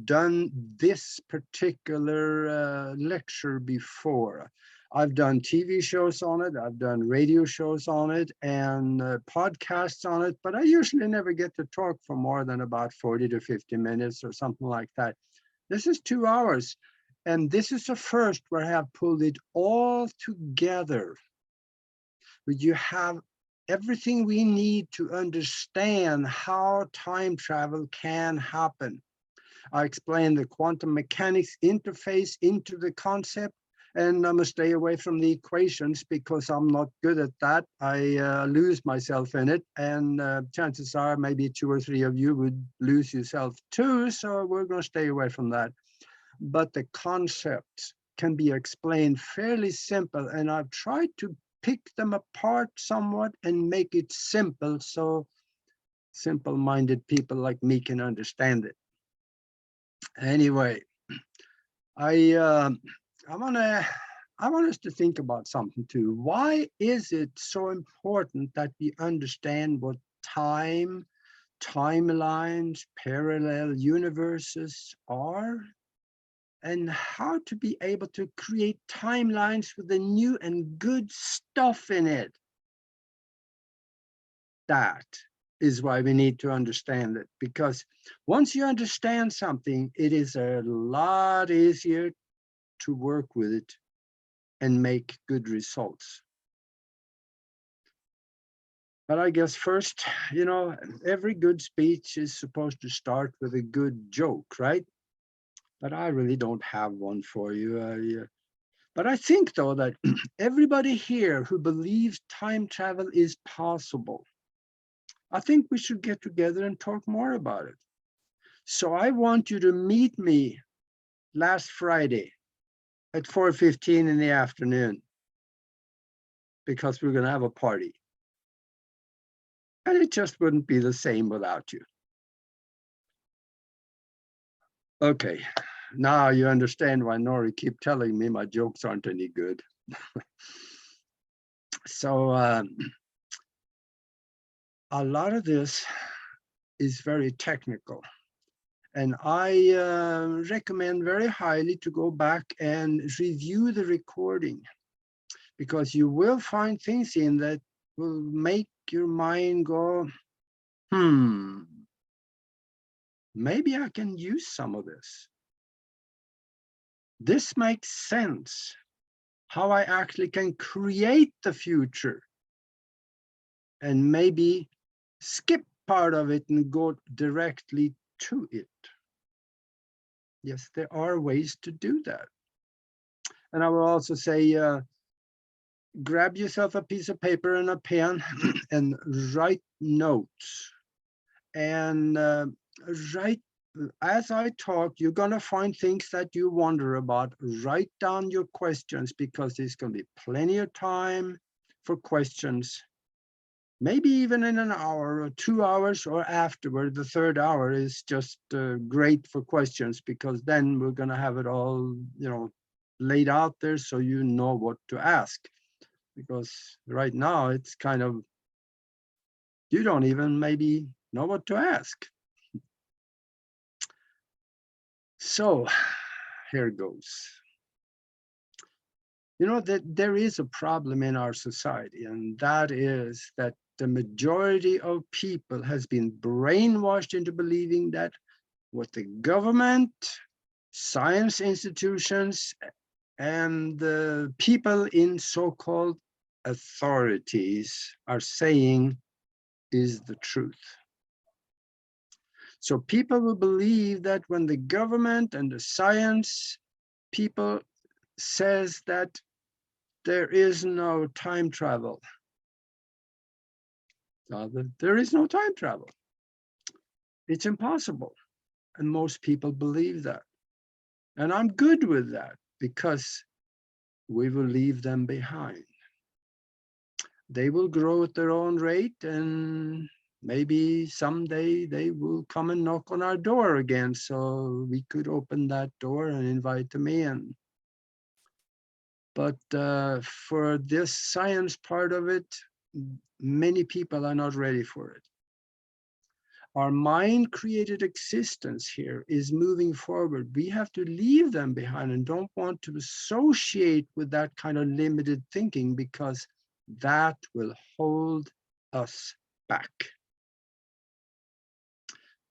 Done this particular lecture before. I've done TV shows on it, I've done radio shows on it, and podcasts on it, but I usually never get to talk for more than about 40 to 50 minutes or something like that. This is 2 hours, and this is the first where I have pulled it all together. Where you have everything we need to understand how time travel can happen. I explained the quantum mechanics interface into the concept, and I must stay away from the equations because I'm not good at that. I lose myself in it, and chances are maybe 2 or 3 of you would lose yourself too, so we're going to stay away from that. But the concepts can be explained fairly simple, and I've tried to pick them apart somewhat and make it simple so simple-minded people like me can understand it. Anyway, I want us to think about something too. Why is it so important that we understand what time, timelines, parallel universes are, and how to be able to create timelines with the new and good stuff in it? That is why we need to understand it, because once you understand something, it is a lot easier to work with it and make good results. But I guess first, every good speech is supposed to start with a good joke, right? But I really don't have one for you. But I think, though, that everybody here who believes time travel is possible, I think we should get together and talk more about it. So I want you to meet me last Friday at 4:15 in the afternoon, because we're going to have a party. And it just wouldn't be the same without you. Okay, now you understand why Nori keep telling me my jokes aren't any good. So a lot of this is very technical. And I recommend very highly to go back and review the recording, because you will find things in that will make your mind go, maybe I can use some of this. This makes sense, how I actually can create the future and maybe skip part of it and go directly to it. Yes, there are ways to do that. And I will also say, grab yourself a piece of paper and a pen and write notes. And write, as I talk, you're going to find things that you wonder about. Write down your questions, because there's going to be plenty of time for questions. Maybe even in an hour or 2 hours or afterward. The third hour is just great for questions, because then we're going to have it all, laid out there so you know what to ask. Because right now it's kind of, you don't even maybe know what to ask. So here goes. You know that there is a problem in our society, and that is that the majority of people has been brainwashed into believing that what the government, science institutions, and the people in so-called authorities are saying is the truth. So people will believe that when the government and the science people says that there is no time travel, there is no time travel. It's impossible. And most people believe that. And I'm good with that because we will leave them behind. They will grow at their own rate, and maybe someday they will come and knock on our door again, so we could open that door and invite them in. But for this science part of it, many people are not ready for it. Our mind-created existence here is moving forward. We have to leave them behind and don't want to associate with that kind of limited thinking, because that will hold us back.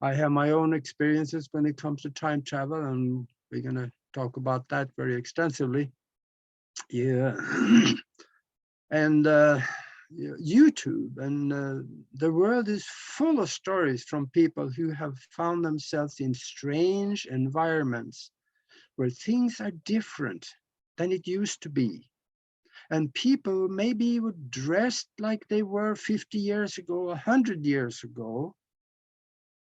I have my own experiences when it comes to time travel, and we're going to talk about that very extensively. Yeah. And YouTube and the world is full of stories from people who have found themselves in strange environments where things are different than it used to be. And people maybe were dressed like they were 50 years ago, 100 years ago,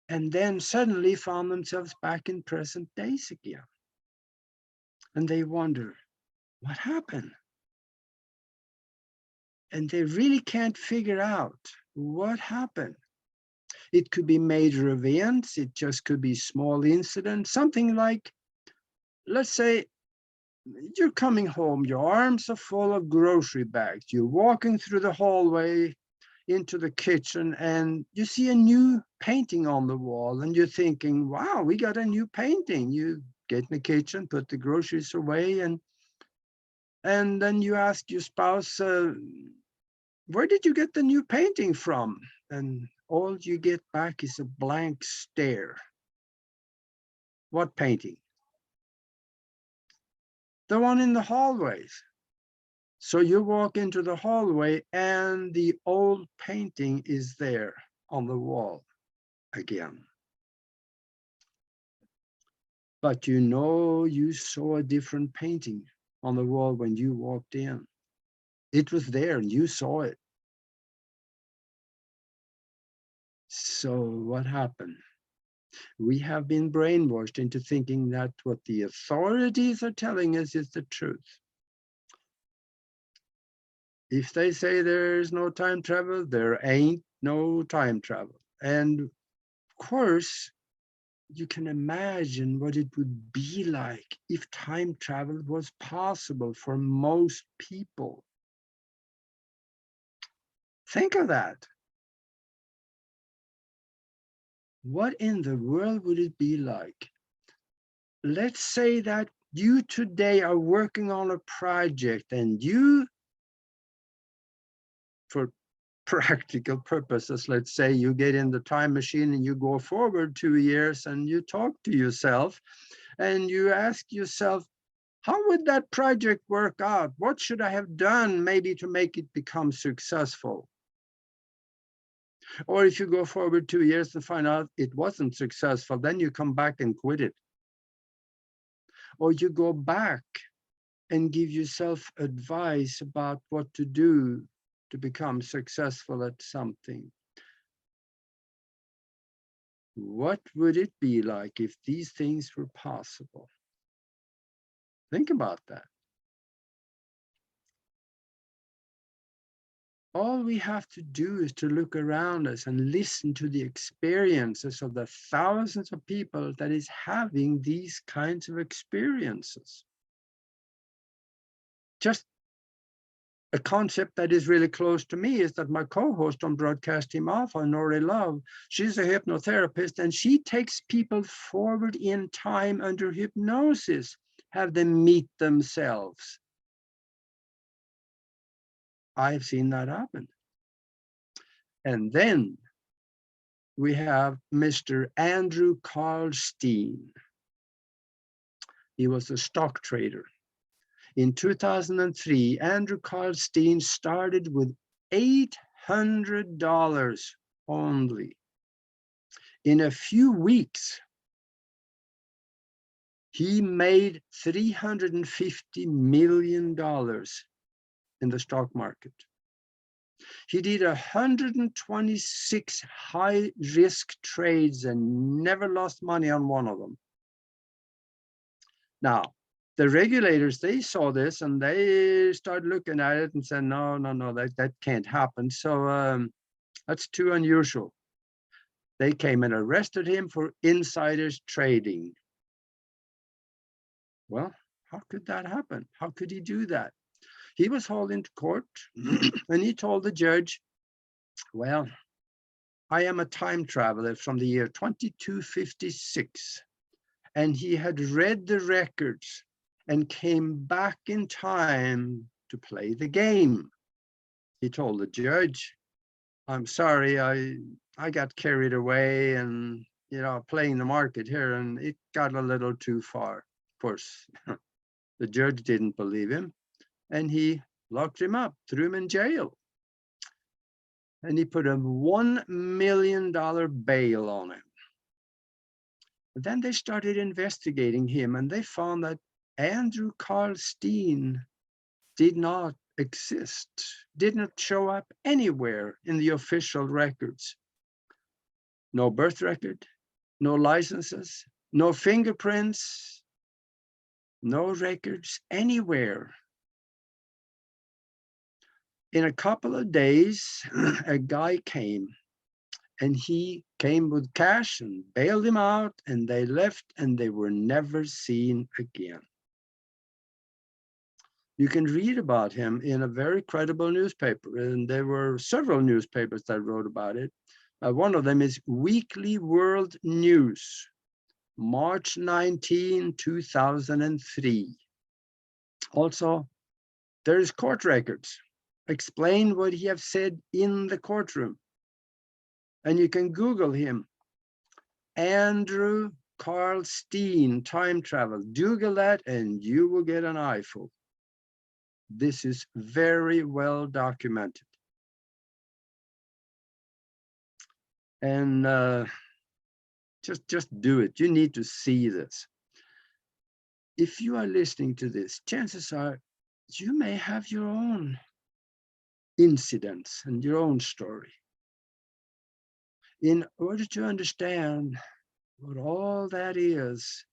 and then suddenly found themselves back in present days again. And they wonder, what happened? And they really can't figure out what happened. It could be major events, it just could be small incidents, something like, let's say, you're coming home, your arms are full of grocery bags, you're walking through the hallway into the kitchen, and you see a new painting on the wall, and you're thinking, wow, we got a new painting. You get in the kitchen, put the groceries away, and then you ask your spouse, where did you get the new painting from? And all you get back is a blank stare. What painting? The one in the hallways. So you walk into the hallway and the old painting is there on the wall again. But you know you saw a different painting on the wall when you walked in. It was there and you saw it. So what happened? We have been brainwashed into thinking that what the authorities are telling us is the truth. If they say there's no time travel, there ain't no time travel. And of course, you can imagine what it would be like if time travel was possible for most people. Think of that. What in the world would it be like? Let's say that you today are working on a project and you, for practical purposes, let's say you get in the time machine and you go forward 2 years and you talk to yourself and you ask yourself, how would that project work out? What should I have done maybe to make it become successful? Or if you go forward 2 years and find out it wasn't successful, then you come back and quit it. Or you go back and give yourself advice about what to do to become successful at something. What would it be like if these things were possible? Think about that. All we have to do is to look around us and listen to the experiences of the thousands of people that is having these kinds of experiences. Just a concept that is really close to me is that my co-host on Broadcast Team Alpha, Nori Love, she's a hypnotherapist, and she takes people forward in time under hypnosis, have them meet themselves. I've seen that happen. And then we have Mr. Andrew Carlstein. He was a stock trader. In 2003, Andrew Carlstein started with $800 only. In a few weeks, he made $350 million in the stock market. He did 126 high-risk trades and never lost money on one of them. Now, the regulators, they saw this and they started looking at it and said, no, that can't happen. So that's too unusual. They came and arrested him for insiders trading. Well, how could that happen? How could he do that? He was hauled into court and he told the judge, well, I am a time traveler from the year 2256. And he had read the records and came back in time to play the game. He told the judge, I'm sorry, I got carried away and, playing the market here, and it got a little too far. Of course, the judge didn't believe him, and he locked him up, threw him in jail. And he put a $1 million bail on him. Then they started investigating him, and they found that Andrew Carlstein did not exist, did not show up anywhere in the official records. No birth record, no licenses, no fingerprints, no records anywhere. In a couple of days, a guy came, and he came with cash and bailed him out, and they left, and they were never seen again. You can read about him in a very credible newspaper, and there were several newspapers that wrote about it. One of them is Weekly World News, March 19, 2003. Also, there's court records. Explain what he have said in the courtroom. And you can Google him, Andrew Carlstein, time travel. Google that and you will get an eyeful. This is very well documented. And just do it. You need to see this. If you are listening to this, chances are you may have your own incidents and your own story. In order to understand what all that is,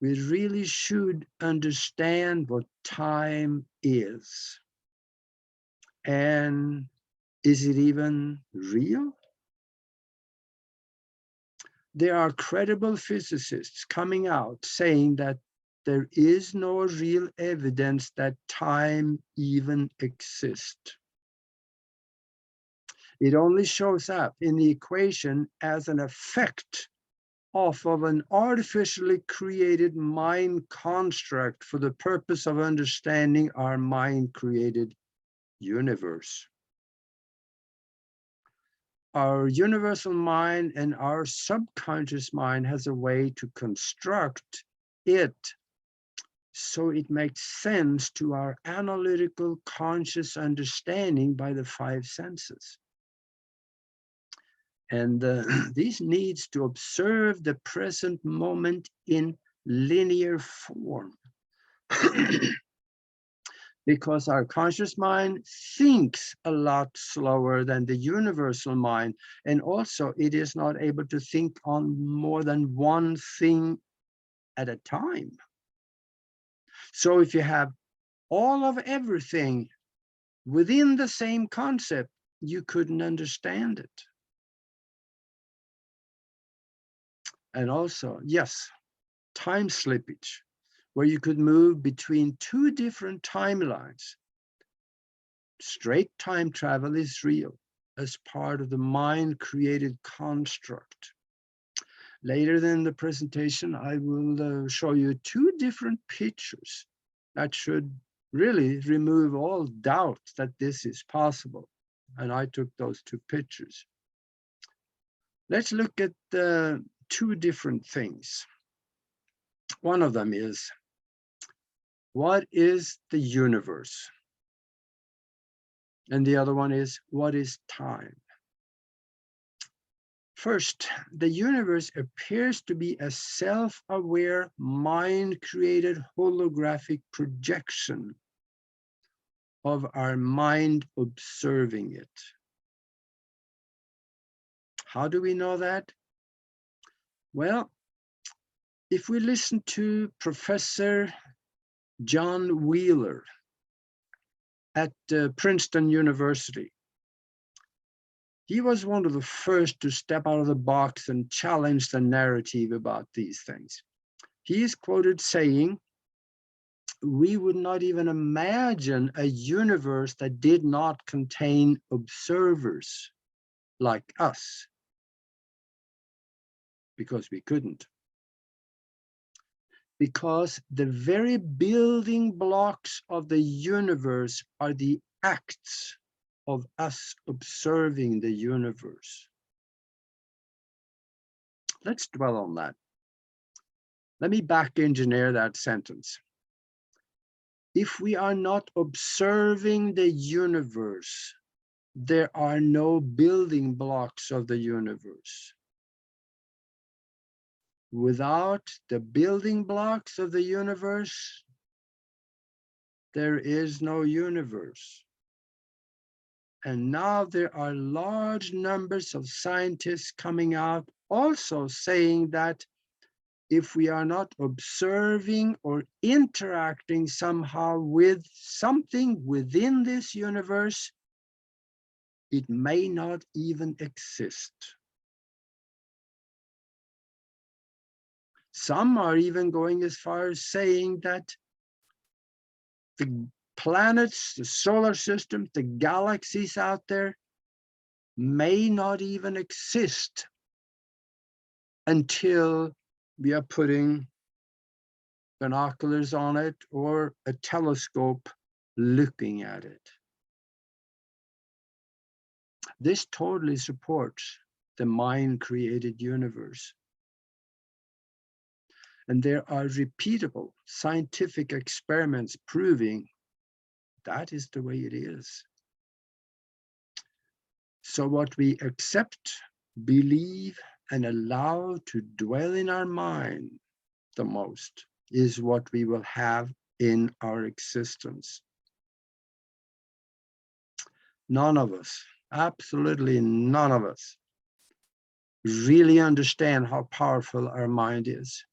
we really should understand what time is. And is it even real? There are credible physicists coming out saying that there is no real evidence that time even exists. It only shows up in the equation as an effect of an artificially created mind construct for the purpose of understanding our mind-created universe. Our universal mind and our subconscious mind has a way to construct it so it makes sense to our analytical conscious understanding by the five senses. And this needs to observe the present moment in linear form. Because our conscious mind thinks a lot slower than the universal mind. And also it is not able to think on more than one thing at a time. So if you have all of everything within the same concept, you couldn't understand it. And also, yes, time slippage, where you could move between two different timelines. Straight time travel is real as part of the mind-created construct. Later in the presentation, I will show you two different pictures that should really remove all doubt that this is possible. And I took those two pictures. Let's look at two different things. One of them is, what is the universe? And the other one is, what is time? First, the universe appears to be a self-aware, mind-created holographic projection of our mind observing it. How do we know that? Well, if we listen to Professor John Wheeler at Princeton University, he was one of the first to step out of the box and challenge the narrative about these things. He is quoted saying, "We would not even imagine a universe that did not contain observers like us, because we couldn't. Because the very building blocks of the universe are the acts of us observing the universe." Let's dwell on that. Let me back engineer that sentence. If we are not observing the universe, there are no building blocks of the universe. Without the building blocks of the universe, there is no universe. And now there are large numbers of scientists coming out also saying that if we are not observing or interacting somehow with something within this universe, it may not even exist. Some are even going as far as saying that the planets, the solar system, the galaxies out there may not even exist until we are putting binoculars on it or a telescope looking at it. This totally supports the mind-created universe. And there are repeatable scientific experiments proving that is the way it is. So what we accept, believe, and allow to dwell in our mind the most is what we will have in our existence. None of us, absolutely none of us, really understand how powerful our mind is.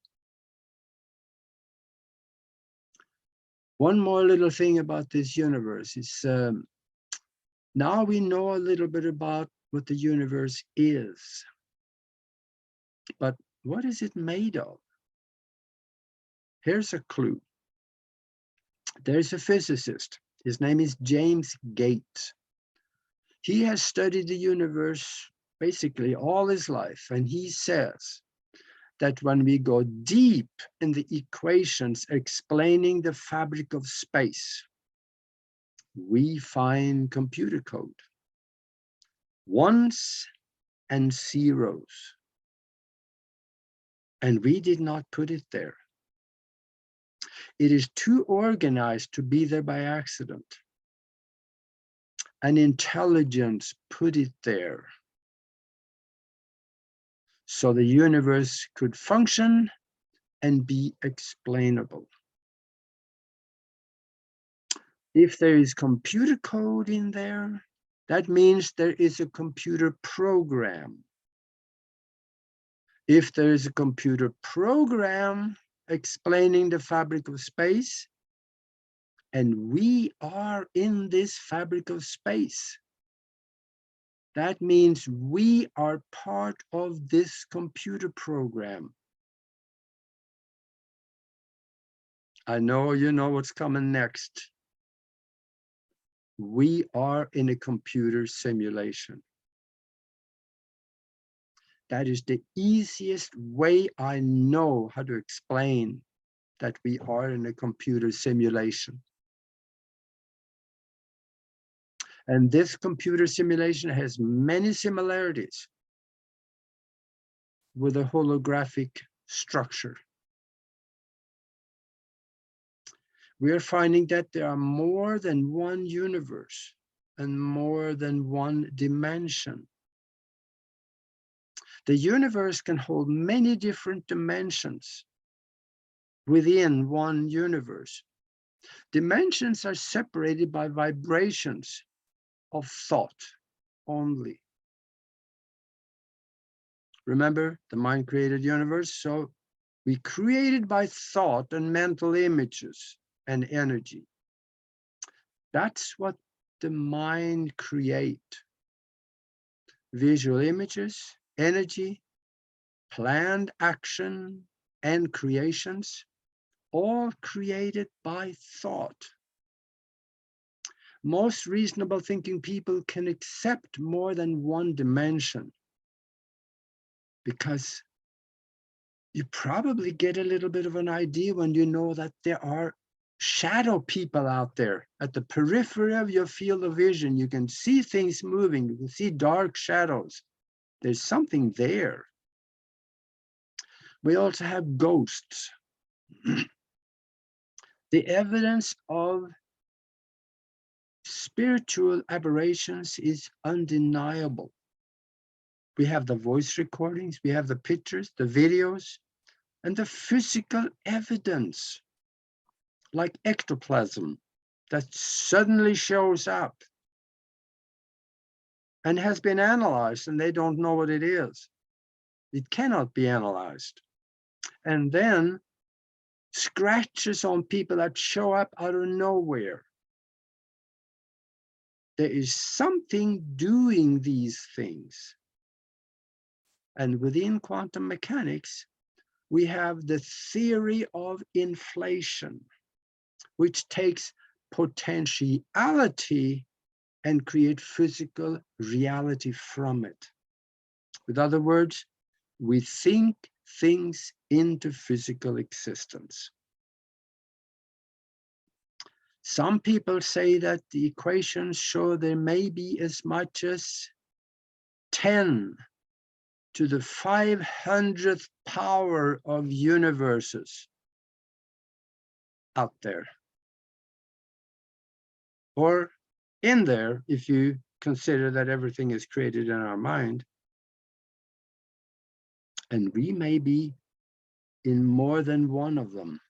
One more little thing about this universe is now we know a little bit about what the universe is. But what is it made of? Here's a clue. There's a physicist. His name is James Gates. He has studied the universe basically all his life, and he says that when we go deep in the equations explaining the fabric of space, we find computer code, ones and zeros. And we did not put it there. It is too organized to be there by accident. An intelligence put it there, so the universe could function and be explainable. If there is computer code in there, that means there is a computer program. If there is a computer program explaining the fabric of space, and we are in this fabric of space, that means we are part of this computer program. I know you know what's coming next. We are in a computer simulation. That is the easiest way I know how to explain that we are in a computer simulation. And this computer simulation has many similarities with a holographic structure. We are finding that there are more than one universe and more than one dimension. The universe can hold many different dimensions within one universe. Dimensions are separated by vibrations of thought only. Remember, the mind created universe, so we created by thought and mental images and energy. That's what the mind create. Visual images, energy, planned action, and creations, all created by thought. Most reasonable thinking people can accept more than one dimension because you probably get a little bit of an idea when you know that there are shadow people out there at the periphery of your field of vision. You can see things moving. You can see dark shadows. There's something there. We also have ghosts. The evidence of spiritual aberrations is undeniable. We have the voice recordings, we have the pictures, the videos, and the physical evidence, like ectoplasm, that suddenly shows up and has been analyzed, and they don't know what it is. It cannot be analyzed. And then scratches on people that show up out of nowhere. There is something doing these things. And within quantum mechanics, we have the theory of inflation, which takes potentiality and create physical reality from it. With other words, we think things into physical existence. Some people say that the equations show there may be as much as 10 to the 500th power of universes out there. Or in there, if you consider that everything is created in our mind. And we may be in more than one of them.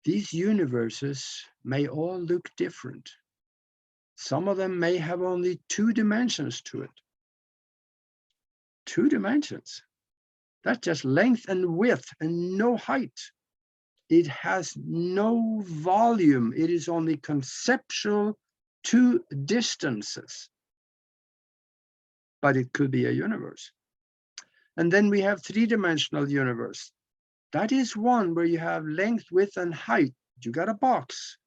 These universes may all look different. Some of them may have only 2 dimensions to it. 2 dimensions. That's just length and width and no height. It has no volume. It is only conceptual 2 distances. But it could be a universe. And then we have 3-dimensional universe. That is one where you have length, width, and height. You got a box.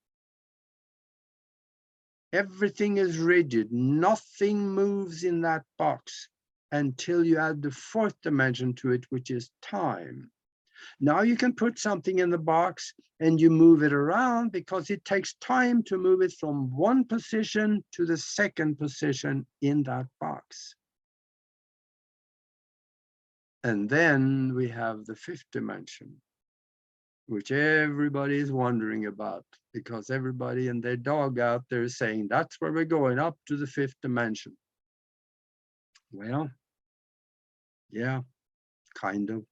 Everything is rigid. Nothing moves in that box until you add the 4th dimension to it, which is time. Now you can put something in the box and you move it around because it takes time to move it from one position to the 2nd position in that box. And then we have the 5th dimension, which everybody is wondering about because everybody and their dog out there is saying, that's where we're going, up to the 5th dimension. Well, yeah, kind of.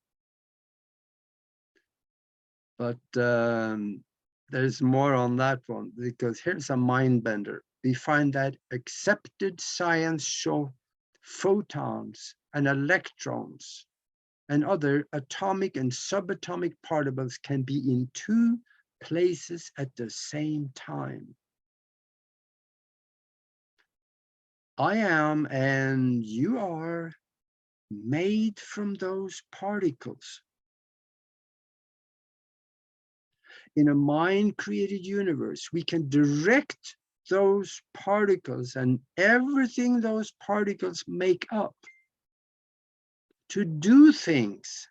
But there's more on that one, because here's a mind bender. We find that accepted science show photons and electrons and other atomic and subatomic particles can be in 2 places at the same time. I am and you are made from those particles. In a mind-created universe, we can direct those particles and everything those particles make up to do things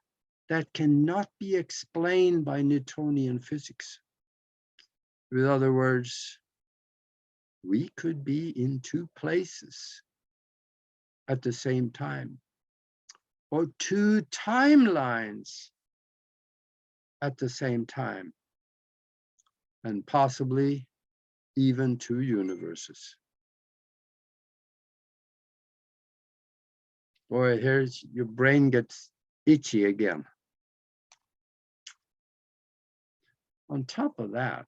that cannot be explained by Newtonian physics. With other words, we could be in two places at the same time, or two timelines at the same time, and possibly even two universes. Boy, here's your brain gets itchy again. On top of that,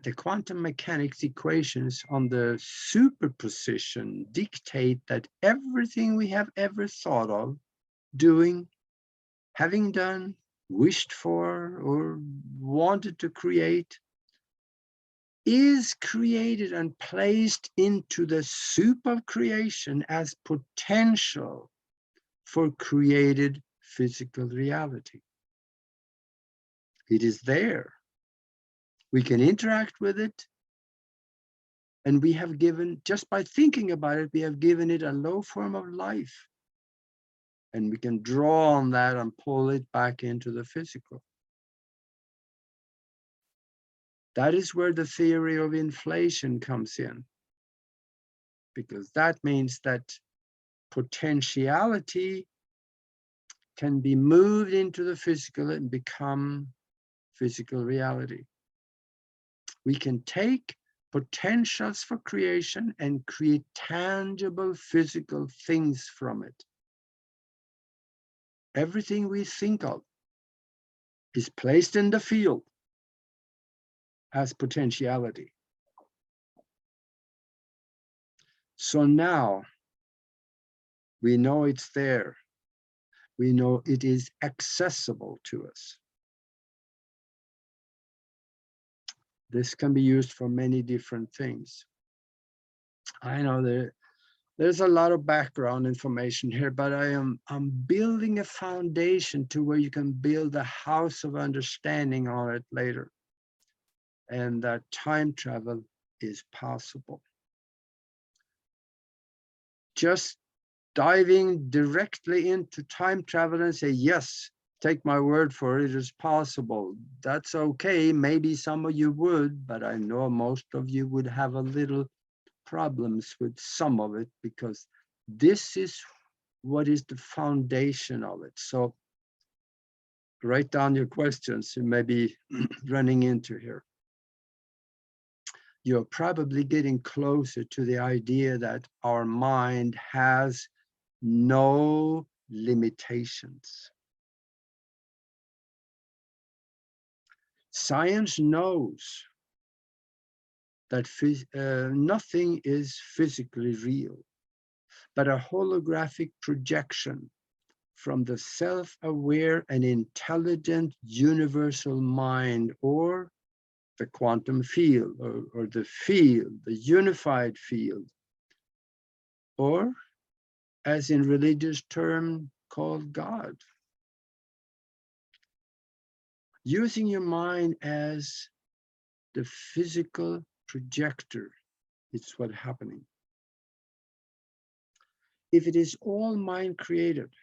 the quantum mechanics equations on the superposition dictate that everything we have ever thought of doing, having done, wished for, or wanted to create is created and placed into the soup of creation as potential for created physical reality. It is there. We can interact with it. And we have given, just by thinking about it, we have given it a low form of life. And we can draw on that and pull it back into the physical. That is where the theory of inflation comes in. Because that means that potentiality can be moved into the physical and become physical reality. We can take potentials for creation and create tangible physical things from it. Everything we think of is placed in the field as potentiality. So now we know it's there. We know it is accessible to us. This can be used for many different things. I know there's a lot of background information here, but I'm building a foundation to where you can build a house of understanding on it later. And that time travel is possible. Just diving directly into time travel and say, yes, take my word for it, it's possible. That's okay. Maybe some of you would, but I know most of you would have a little problems with some of it, because this is what is the foundation of it. So write down your questions you may be running into here. You're probably getting closer to the idea that our mind has no limitations. Science knows that nothing is physically real, but a holographic projection from the self-aware and intelligent universal mind, or the quantum field, or the field, the unified field, or as in religious term called God. Using your mind as the physical projector, it's what's happening. If it is all mind created,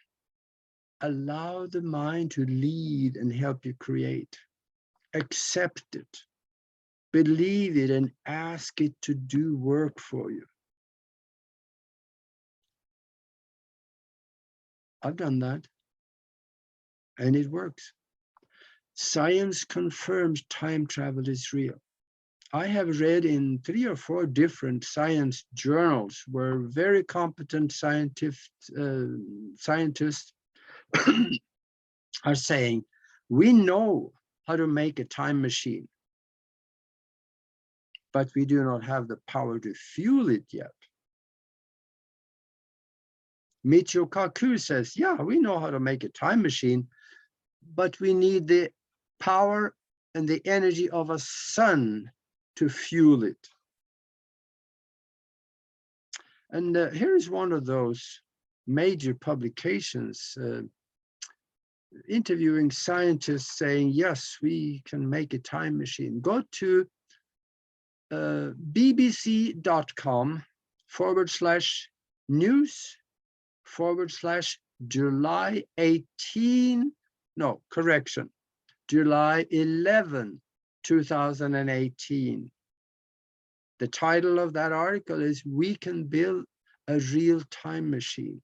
allow the mind to lead and help you create. Accept it, believe it, and ask it to do work for you. I've done that, and it works. Science confirms time travel is real. I have read in 3 or 4 different science journals where very competent scientists are saying, we know how to make a time machine, but we do not have the power to fuel it yet. Michio Kaku says, yeah, we know how to make a time machine, but we need the power and the energy of a sun to fuel it. And here's one of those major publications interviewing scientists saying, yes, we can make a time machine. Go to bbc.com/news/July 18, no, correction, July 11, 2018. The title of that article is "We Can Build a Real Time Machine,"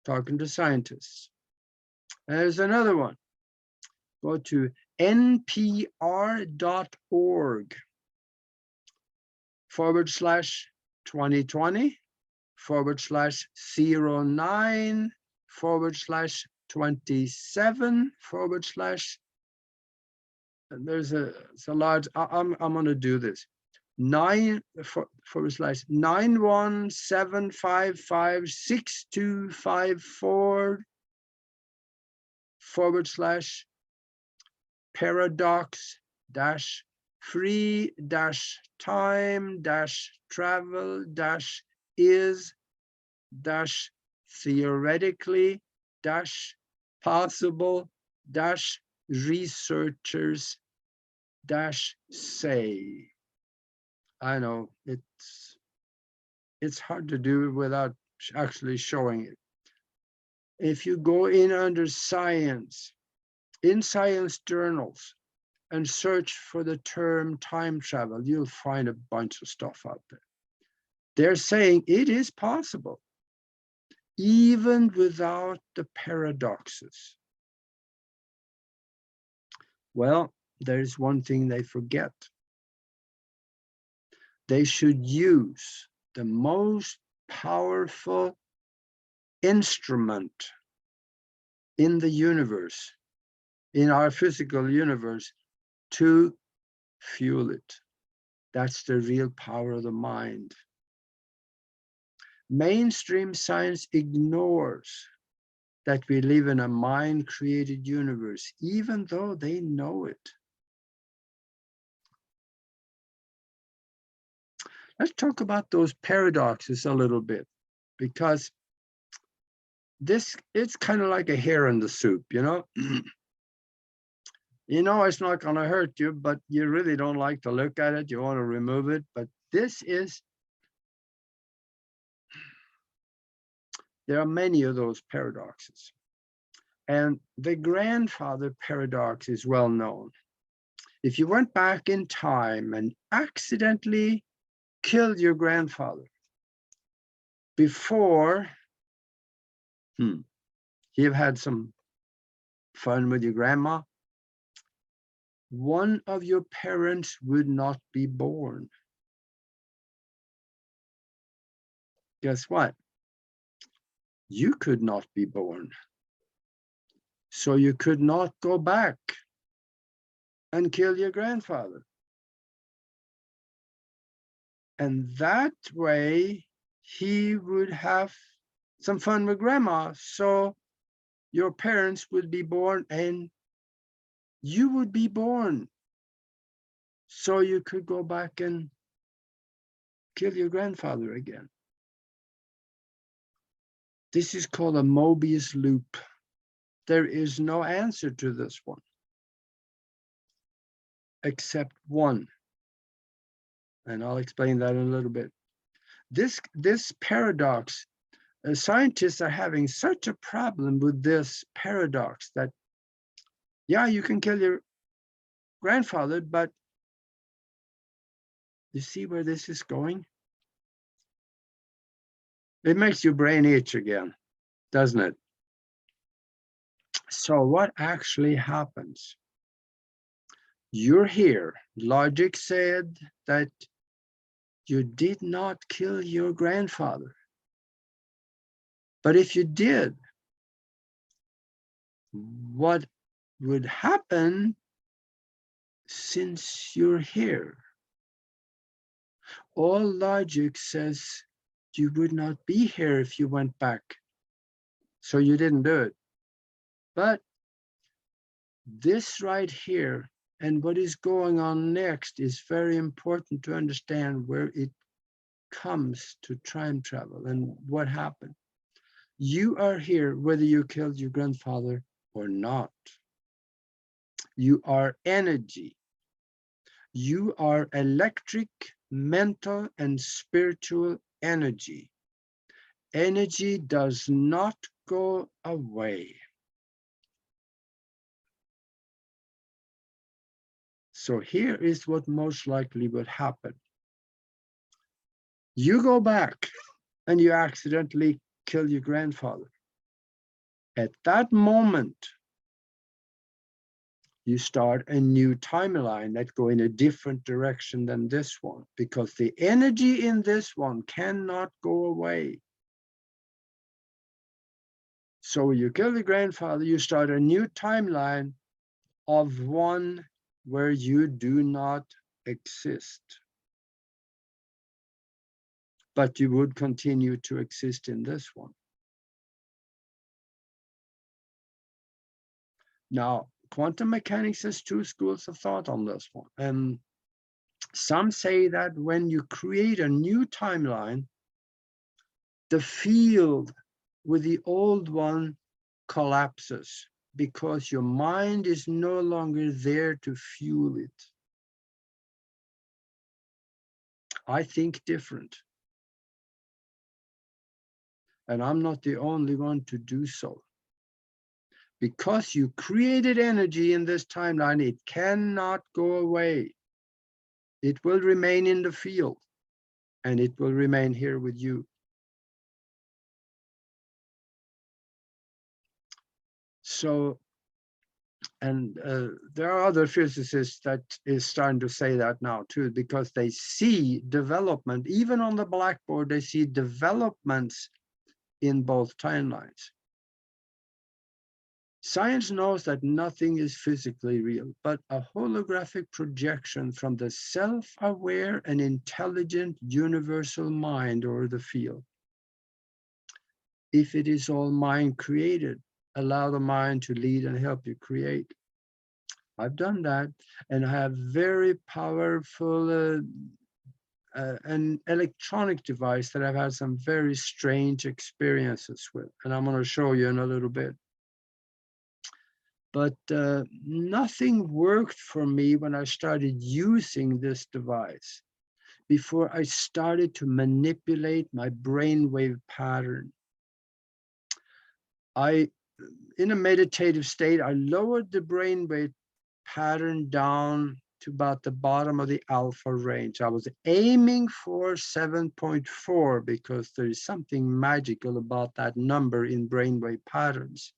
talking to scientists. There's another one. Go to npr.org/2020/09/27/ there's it's a large, I'm going to do this. 9/755/6254 paradox free time travel is theoretically possible researchers say. I know it's hard to do without actually showing it. If you go in under science, in science journals, and search for the term time travel, you'll find a bunch of stuff out there. They're saying it is possible, even without the paradoxes. Well, there's one thing they forget. They should use the most powerful instrument in the universe, in our physical universe, to fuel it. That's the real power of the mind. Mainstream science ignores that we live in a mind-created universe, even though they know it. Let's talk about those paradoxes a little bit, because it's kind of like a hair in the soup, you know? You know it's not going to hurt you, but you really don't like to look at it. You want to remove it. But there are many of those paradoxes. And the grandfather paradox is well known. If you went back in time and accidentally killed your grandfather before you've had some fun with your grandma, one of your parents would not be born. Guess what? You could not be born. So you could not go back and kill your grandfather. And that way he would have some fun with grandma. So your parents would be born and you would be born. So you could go back and kill your grandfather again. This is called a Mobius loop. There is no answer to this one, except one. And I'll explain that in a little bit. This paradox, scientists are having such a problem with this paradox that, yeah, you can kill your grandfather, but you see where this is going? It makes your brain itch again, doesn't it? So what actually happens? You're here. Logic said that you did not kill your grandfather. But if you did, what would happen since you're here? All logic says you would not be here if you went back. So you didn't do it. But this right here and what is going on next is very important to understand where it comes to time travel and what happened. You are here whether you killed your grandfather or not. You are energy. You are electric, mental, and spiritual energy. Energy does not go away. So here is what most likely would happen. You go back and you accidentally kill your grandfather. At that moment, you start a new timeline that go in a different direction than this one, because the energy in this one cannot go away. So when you kill the grandfather, you start a new timeline of one where you do not exist. But you would continue to exist in this one. Now, quantum mechanics has two schools of thought on this one. And some say that when you create a new timeline, the field with the old one collapses because your mind is no longer there to fuel it. I think different. And I'm not the only one to do so. Because you created energy in this timeline, it cannot go away. It will remain in the field, and it will remain here with you. So, and there are other physicists that is starting to say that now too, because they see development, even on the blackboard, they see developments in both timelines. Science knows that nothing is physically real, but a holographic projection from the self-aware and intelligent universal mind or the field. If it is all mind created, allow the mind to lead and help you create. I've done that, and I have very powerful an electronic device that I've had some very strange experiences with, and I'm going to show you in a little bit. But nothing worked for me when I started using this device before I started to manipulate my brainwave pattern. In a meditative state, I lowered the brainwave pattern down to about the bottom of the alpha range. I was aiming for 7.4 because there is something magical about that number in brainwave patterns.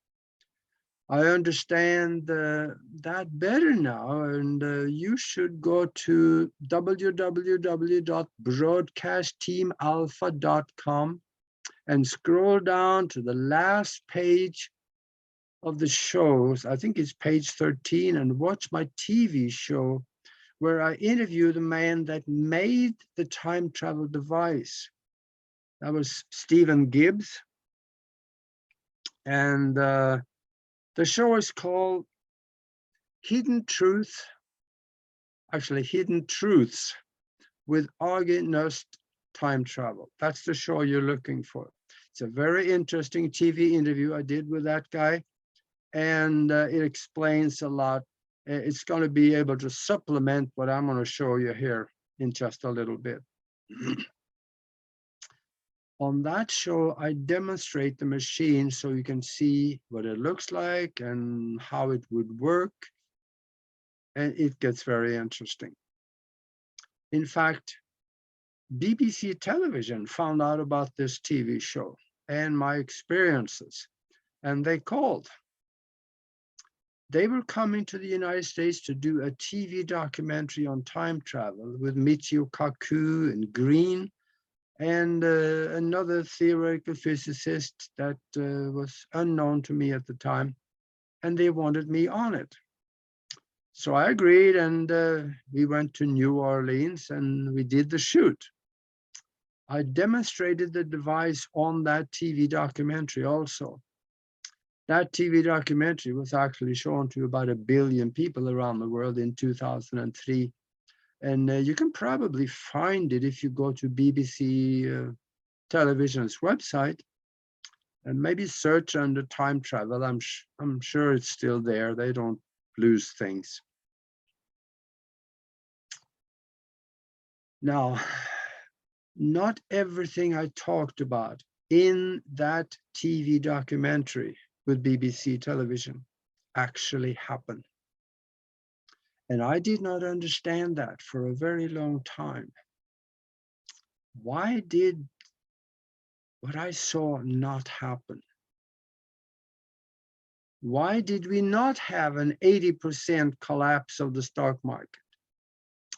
I understand that better now, and you should go to www.broadcastteamalpha.com and scroll down to the last page of the shows. I think it's page 13, and watch my TV show where I interview the man that made the time travel device. That was Stephen Gibbs, and the show is called Hidden Truths with Aage Nost Time Travel. That's the show you're looking for. It's a very interesting TV interview I did with that guy, and it explains a lot. It's going to be able to supplement what I'm going to show you here in just a little bit. On that show, I demonstrate the machine so you can see what it looks like and how it would work. And it gets very interesting. In fact, BBC television found out about this TV show and my experiences, and they called. They were coming to the United States to do a TV documentary on time travel with Michio Kaku and Green and another theoretical physicist that was unknown to me at the time, and they wanted me on it. So I agreed, and we went to New Orleans and we did the shoot. I demonstrated the device on that TV documentary also. That TV documentary was actually shown to about 1 billion people around the world in 2003. And you can probably find it if you go to BBC Television's website and maybe search under time travel. I'm sure it's still there. They don't lose things. Now, not everything I talked about in that TV documentary with BBC television actually happened. And I did not understand that for a very long time. Why did what I saw not happen? Why did we not have an 80% collapse of the stock market,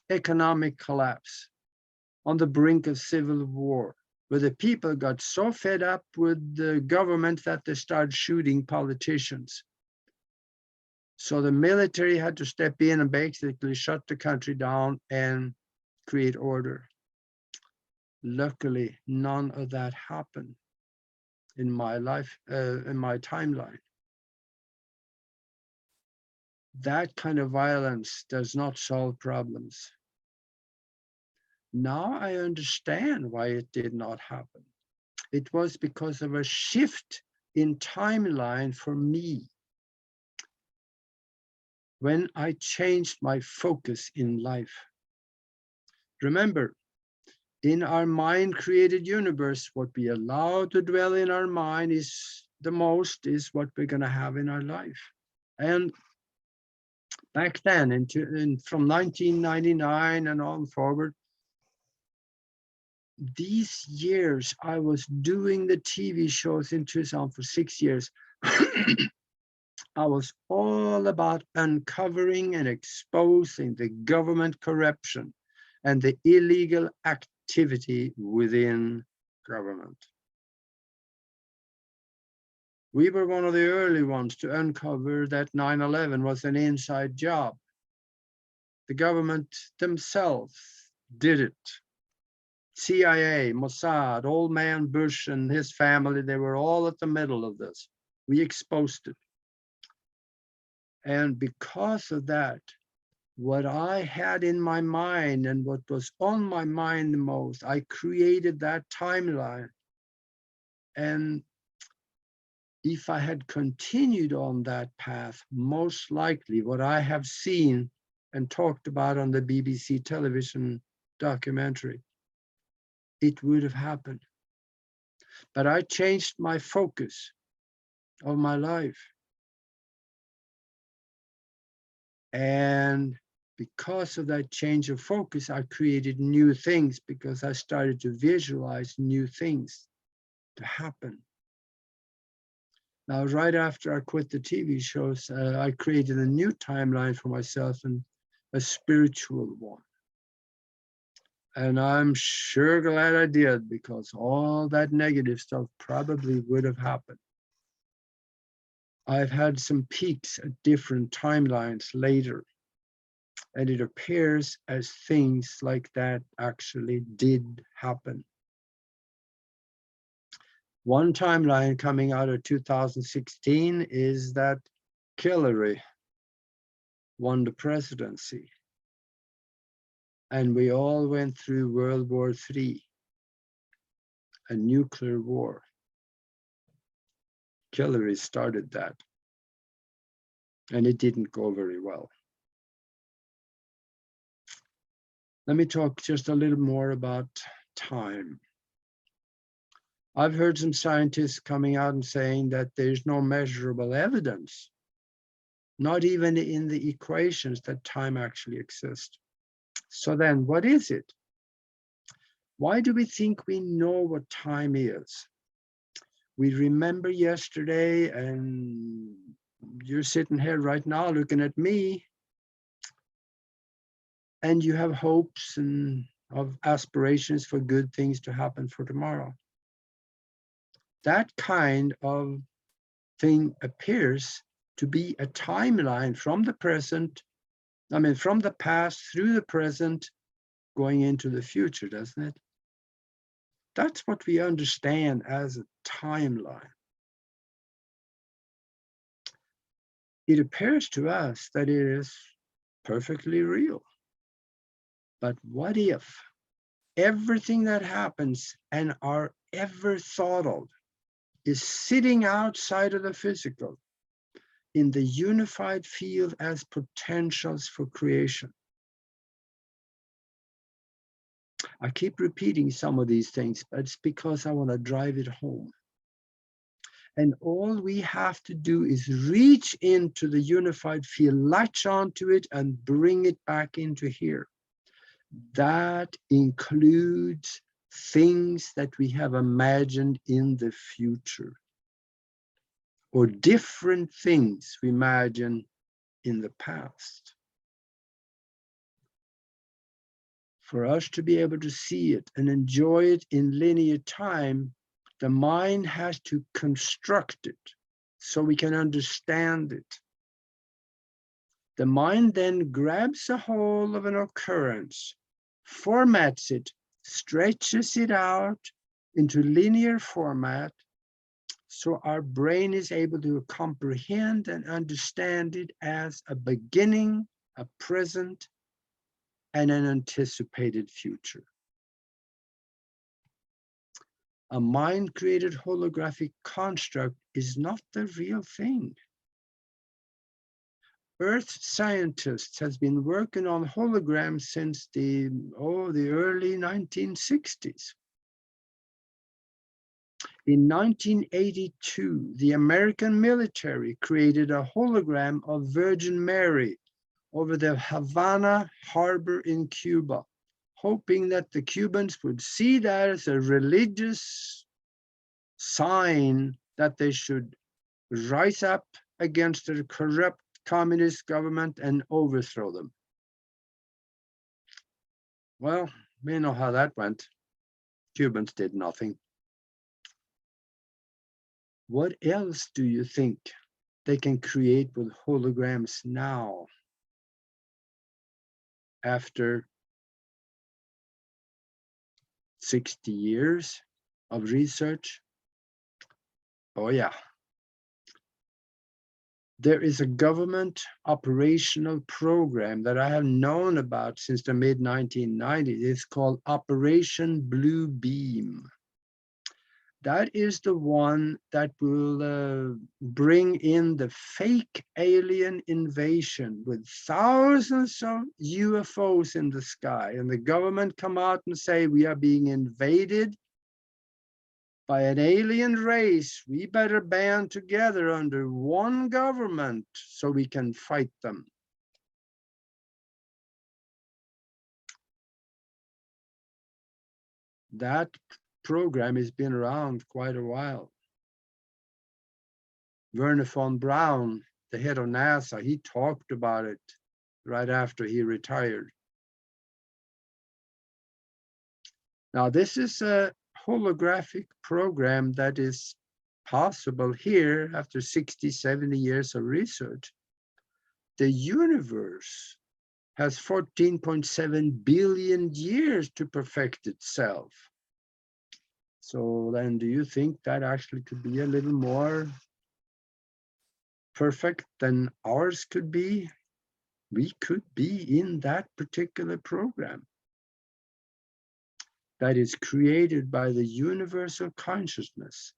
economic collapse, on the brink of civil war, where the people got so fed up with the government that they started shooting politicians? So the military had to step in and basically shut the country down and create order. Luckily, none of that happened in my life, in my timeline. That kind of violence does not solve problems. Now I understand why it did not happen. It was because of a shift in timeline for me. When I changed my focus in life. Remember, in our mind-created universe, what we allow to dwell in our mind is the most is what we're going to have in our life. And back then, from 1999 and on forward, these years I was doing the TV shows in Tucson for 6 years. I was all about uncovering and exposing the government corruption and the illegal activity within government. We were one of the early ones to uncover that 9/11 was an inside job. The government themselves did it. CIA, Mossad, old man Bush and his family, they were all at the middle of this. We exposed it. And because of that, what I had in my mind and what was on my mind the most, I created that timeline. And if I had continued on that path, most likely what I have seen and talked about on the BBC television documentary, it would have happened. But I changed my focus of my life. And because of that change of focus, I created new things because I started to visualize new things to happen. Now, right after I quit the TV shows, I created a new timeline for myself and a spiritual one. And I'm sure glad I did, because all that negative stuff probably would have happened. I've had some peaks at different timelines later, and it appears as things like that actually did happen. One timeline coming out of 2016 is that Hillary won the presidency. And we all went through World War III, a nuclear war. Hillary started that. And it didn't go very well. Let me talk just a little more about time. I've heard some scientists coming out and saying that there's no measurable evidence, not even in the equations, that time actually exists. So then, what is it? Why do we think we know what time is? We remember yesterday, and you're sitting here right now looking at me, and you have hopes and of aspirations for good things to happen for tomorrow. That kind of thing appears to be a timeline from the present, from the past through the present, going into the future, doesn't it? That's what we understand as a timeline. It appears to us that it is perfectly real. But what if everything that happens and are ever thought of is sitting outside of the physical in the unified field as potentials for creation? I keep repeating some of these things, but it's because I want to drive it home. And all we have to do is reach into the unified field, latch onto it, and bring it back into here. That includes things that we have imagined in the future, or different things we imagine in the past. For us to be able to see it and enjoy it in linear time, the mind has to construct it so we can understand it. The mind then grabs a hold of an occurrence, formats it, stretches it out into linear format, so our brain is able to comprehend and understand it as a beginning, a present, and an anticipated future. A mind-created holographic construct is not the real thing. Earth scientists has been working on holograms since the early 1960s. In 1982, the American military created a hologram of Virgin Mary over the Havana harbor in Cuba, hoping that the Cubans would see that as a religious sign that they should rise up against the corrupt communist government and overthrow them. Well, we know how that went. Cubans did nothing. What else do you think they can create with holograms now, after 60 years of research? Oh yeah. There is a government operational program that I have known about since the mid-1990s. It's called Operation Blue Beam. That is the one that will bring in the fake alien invasion with thousands of UFOs in the sky, and the government come out and say, we are being invaded by an alien race. We better band together under one government so we can fight them. That program has been around quite a while. Werner von Braun, the head of NASA, he talked about it right after he retired. Now, this is a holographic program that is possible here after 60, 70 years of research. The universe has 14.7 billion years to perfect itself. So then do you think that actually could be a little more perfect than ours could be? We could be in that particular program that is created by the universal consciousness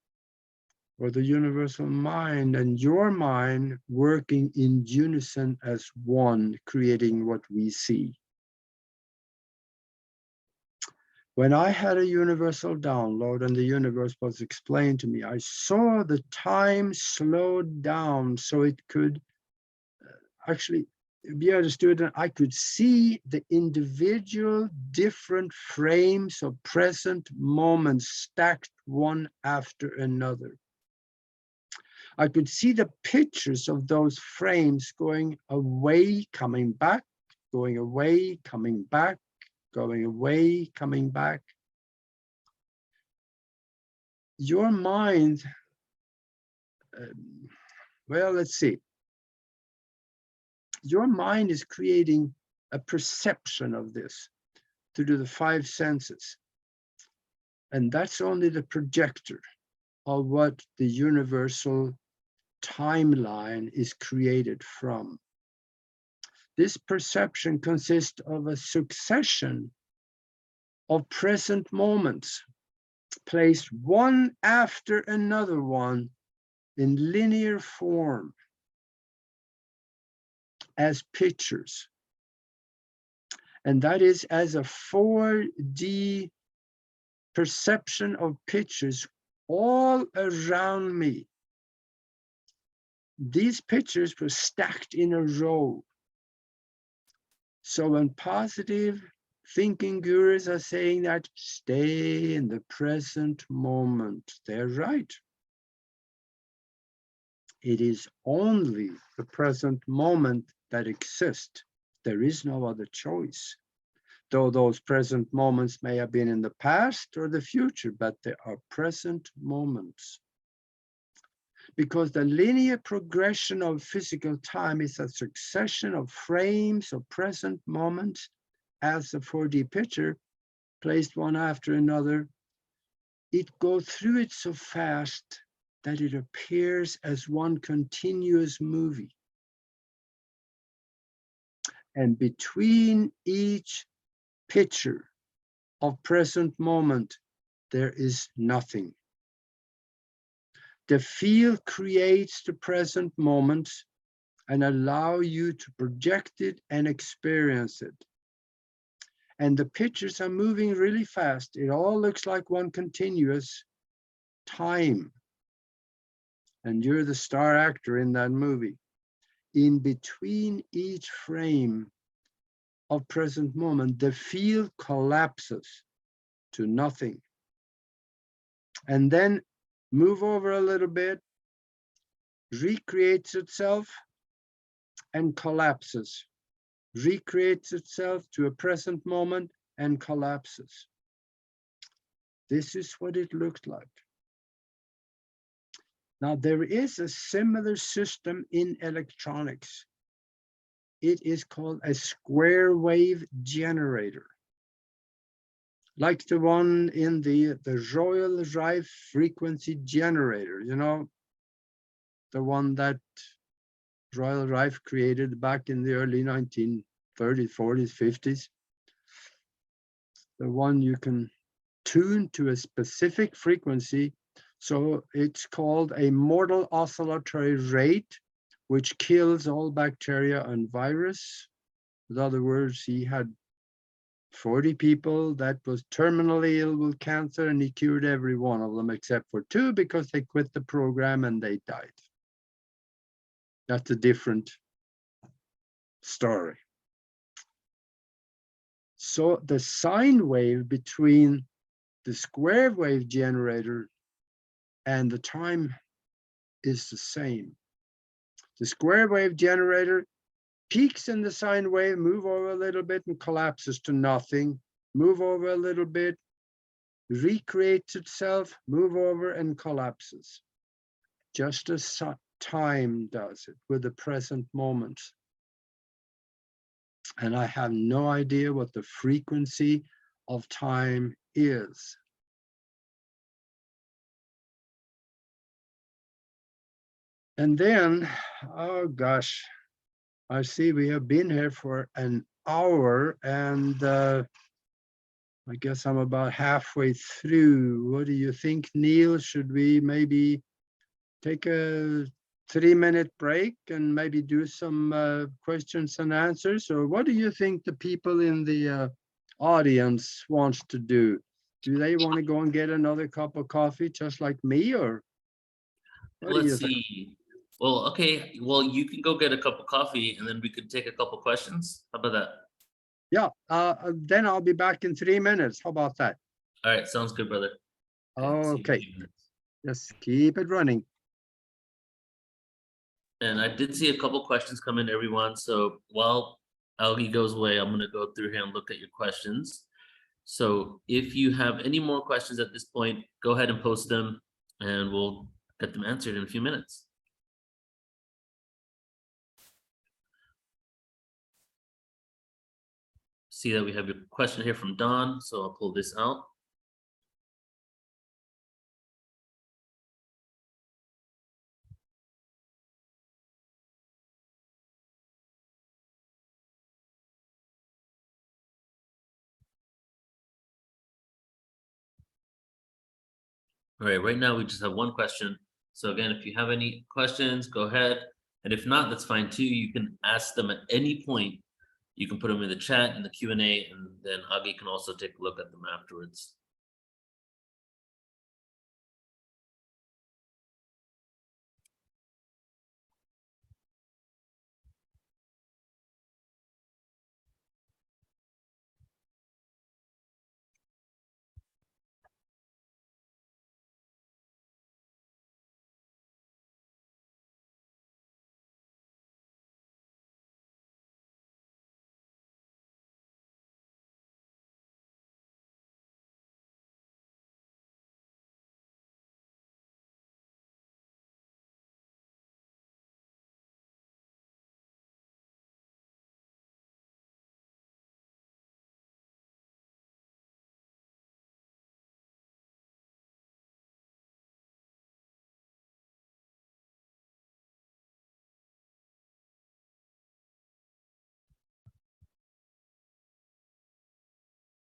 or the universal mind, and your mind working in unison as one, creating what we see. When I had a universal download and the universe was explained to me, I saw the time slowed down so it could actually be understood, and I could see the individual different frames of present moments stacked one after another. I could see the pictures of those frames going away, coming back, going away, coming back, going away, coming back. Your mind, well, let's see. Your mind is creating a perception of this through the five senses. And that's only the projector of what the universal timeline is created from. This perception consists of a succession of present moments placed one after another one in linear form as pictures. And that is as a 4D perception of pictures all around me. these pictures were stacked in a row. So when positive thinking gurus are saying that stay in the present moment, they're right. It is only the present moment that exists. There is no other choice. Though those present moments may have been in the past or the future, but they are present moments. Because the linear progression of physical time is a succession of frames of present moments as a 4D picture, placed one after another. It goes through it so fast that it appears as one continuous movie. And between each picture of present moment, there is nothing. The field creates the present moment and allow you to project it and experience it. And the pictures are moving really fast. It all looks like one continuous time. And you're the star actor in that movie. In between each frame of present moment, the field collapses to nothing. And then move over a little bit, recreates itself and collapses, recreates itself to a present moment and collapses. This is what it looked like. Now, there is a similar system in electronics. It is called a square wave generator, like the one in the Royal Rife frequency generator, you know, the one that Royal Rife created back in the early 1930s, 40s, 50s. The one you can tune to a specific frequency. So it's called a mortal oscillatory rate, which kills all bacteria and virus. In other words, he had 40 people that was terminally ill with cancer, and he cured every one of them except for 2 because they quit the program and they died. That's a different story. So the sine wave between the square wave generator and the time is the same. The square wave generator peaks in the sine wave, move over a little bit and collapses to nothing, move over a little bit, recreates itself, move over and collapses. Just as time does it with the present moment. And I have no idea what the frequency of time is. And then, oh gosh, I see we have been here for an hour, and I guess I'm about halfway through. What do you think, Neil? Should we maybe take a 3-minute break and maybe do some questions and answers? Or what do you think the people in the audience wants to do? Do they want to go and get another cup of coffee just like me, or what do you Let's think? see. Well, okay. Well, you can go get a cup of coffee and then we could take a couple questions. How about that? Yeah, then I'll be back in 3 minutes. How about that? All right. Sounds good, brother. See you in a Okay, few minutes. just keep it running. And I did see a couple questions come in, everyone. So while Aage goes away, I'm going to go through here and look at your questions. So if you have any more questions at this point, go ahead and post them and we'll get them answered in a few minutes. See that we have a question here from Don, so I'll pull this out. All right, right now we just have one question. So again, if you have any questions, go ahead. And if not, that's fine too. You can ask them at any point. You can put them in the chat, in the Q&A, and then Aage can also take a look at them afterwards.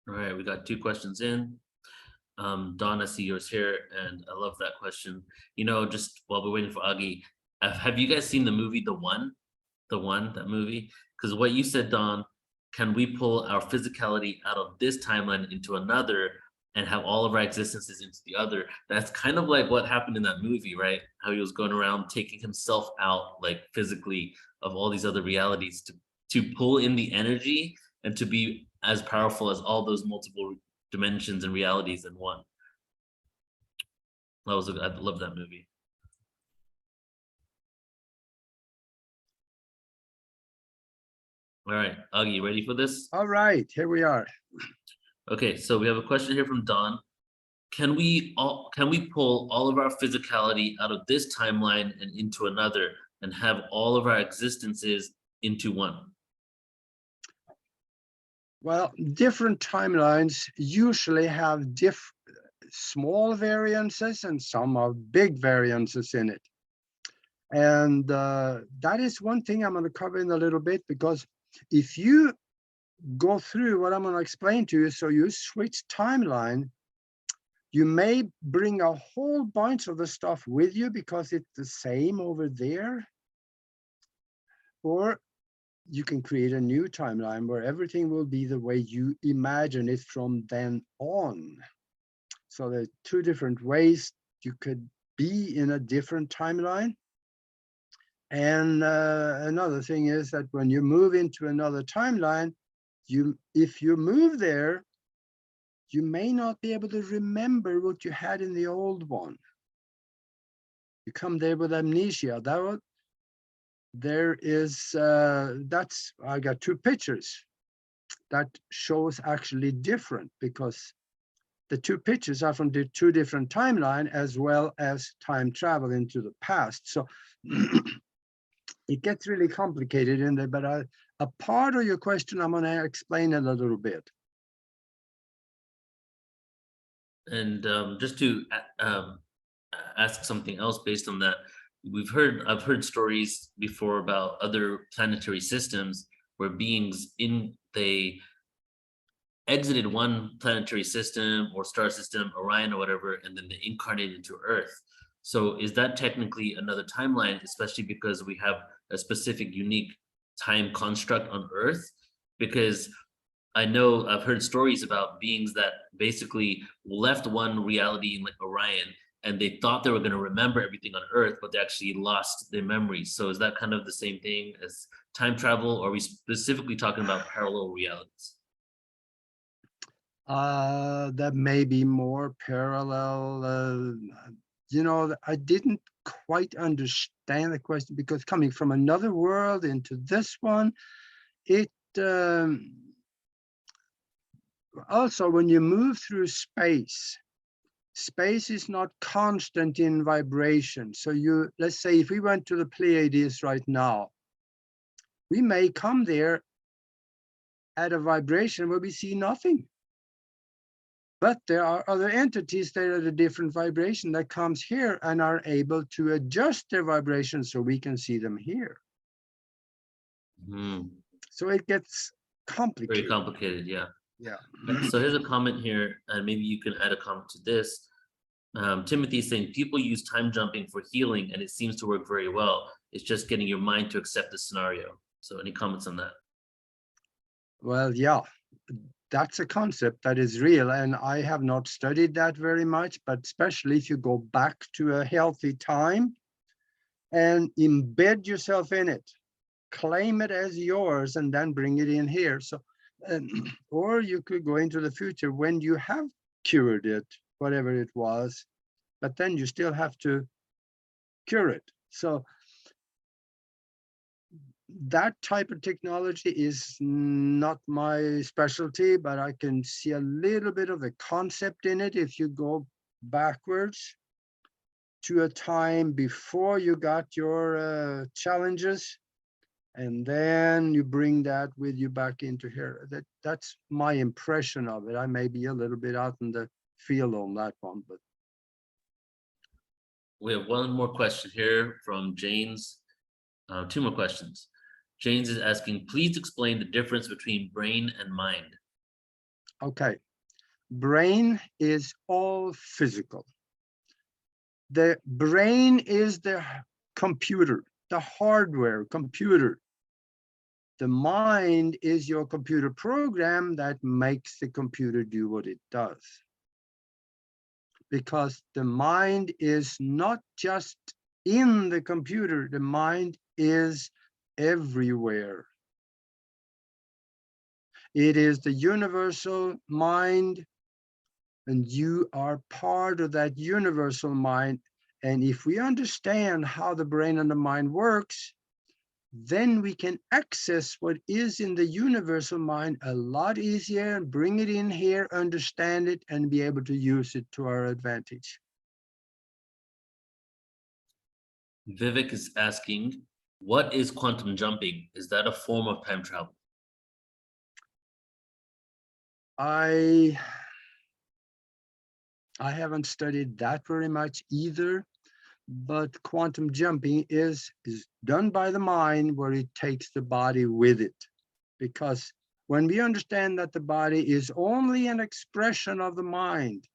All right, we got 2 questions in. Don, I see yours here, and I love that question. You know, just while we're waiting for Augie, have you guys seen the movie The One? The One, that movie? Because what you said, Don, can we pull our physicality out of this timeline into another and have all of our existences into the other? That's kind of like what happened in that movie, right? How he was going around taking himself out, like physically, of all these other realities to pull in the energy and to be as powerful as all those multiple dimensions and realities in one. I love that movie. All right, Augie, you ready for this? All right, here we are. Okay, so we have a question here from Don. Can we pull all of our physicality out of this timeline and into another and have all of our existences into one? Well, different timelines usually have small variances and some are big variances in it. And that is one thing I'm going to cover in a little bit, because if you go through what I'm going to explain to you, so you switch timeline, you may bring a whole bunch of the stuff with you because it's the same over there. Or you can create a new timeline where everything will be the way you imagine it from then on. So there are 2 different ways you could be in a different timeline. And another thing is that when you move into another timeline, if you move there, you may not be able to remember what you had in the old one. You come there with amnesia. I got 2 pictures that shows actually different, because the 2 pictures are from the 2 different timeline as well as time travel into the past. So it gets really complicated in there, but a part of your question, I'm going to explain it a little bit. And just to ask something else based on that, I've heard stories before about other planetary systems where beings they exited one planetary system or star system, Orion or whatever, and then they incarnated into Earth. So is that technically another timeline, especially because we have a specific unique time construct on Earth? Because I know I've heard stories about beings that basically left one reality in like Orion, and they thought they were going to remember everything on Earth, but they actually lost their memories. So is that kind of the same thing as time travel, or are we specifically talking about parallel realities? That may be more parallel. I didn't quite understand the question, because coming from another world into this one, it also, when you move through space is not constant in vibration. So let's say if we went to the Pleiades right now, we may come there at a vibration where we see nothing. But there are other entities that are at a different vibration that comes here and are able to adjust their vibration so we can see them here. Mm. So it gets complicated. Very complicated, yeah. Yeah. So here's a comment here, and maybe you can add a comment to this. Timothy is saying people use time jumping for healing, and it seems to work very well. It's just getting your mind to accept the scenario. So any comments on that? Well, yeah, that's a concept that is real, and I have not studied that very much, but especially if you go back to a healthy time and embed yourself in it, claim it as yours, and then bring it in here. So, or you could go into the future when you have cured it, whatever it was, but then you still have to cure it. So that type of technology is not my specialty, but I can see a little bit of the concept in it if you go backwards to a time before you got your challenges, and then you bring that with you back into here. That's my impression of it. I may be a little bit out in the field on that one, but. We have one more question here from James. 2 more questions. James is asking, please explain the difference between brain and mind. Okay, brain is all physical. The brain is the computer, the hardware computer. The mind is your computer program that makes the computer do what it does. Because the mind is not just in the computer, the mind is everywhere. It is the universal mind, and you are part of that universal mind. And if we understand how the brain and the mind works, then we can access what is in the universal mind a lot easier and bring it in here, understand it, and be able to use it to our advantage. Vivek is asking, what is quantum jumping? Is that a form of time travel? I haven't studied that very much either, but quantum jumping is done by the mind, where it takes the body with it. Because when we understand that the body is only an expression of the mind,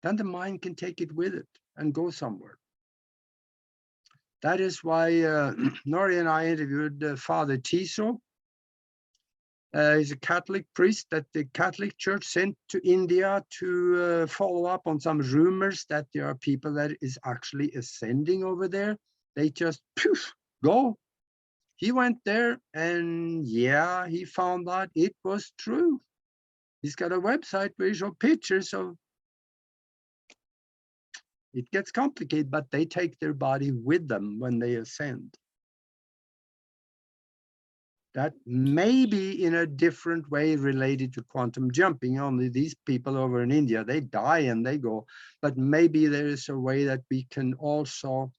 then the mind can take it with it and go somewhere. That is why Nori and I interviewed Father Tiso. He's a Catholic priest that the Catholic Church sent to India to follow up on some rumors that there are people that is actually ascending over there. They just poof, go. He went there and yeah, he found out it was true. He's got a website where he shows pictures of it. Gets complicated, but they take their body with them when they ascend. That may be in a different way related to quantum jumping. Only these people over in India, they die and they go. But maybe there is a way that we can also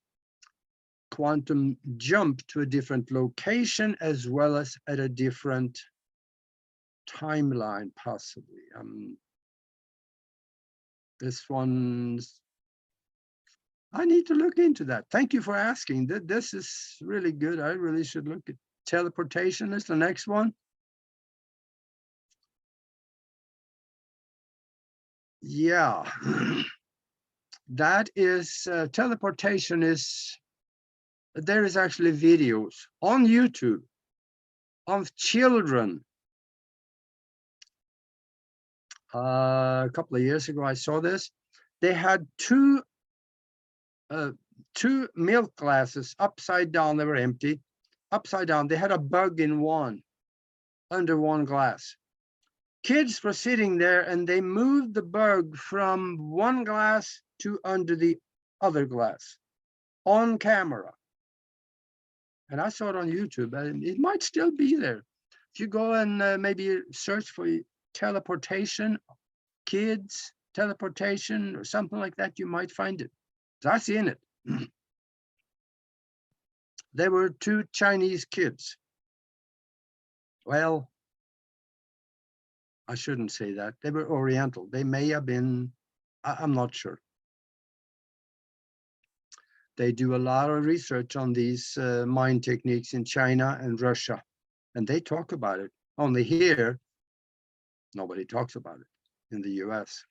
quantum jump to a different location as well as at a different timeline, possibly. This one's, I need to look into that. Thank you for asking. This is really good. I really should look at teleportation is the next one. Yeah, that is teleportation is, there is actually videos on YouTube of children. A couple of years ago, I saw this. They had two milk glasses upside down. They were empty, upside down. They had a bug in one, under one glass. Kids were sitting there and they moved the bug from one glass to under the other glass on camera. And I saw it on YouTube, and it might still be there. If you go and maybe search for teleportation, kids, teleportation, or something like that, you might find it. So I've seen it. There were two Chinese kids. Well, I shouldn't say that. They were Oriental. They may have been, I'm not sure. They do a lot of research on these mind techniques in China and Russia, and they talk about it. Only here, nobody talks about it in the US.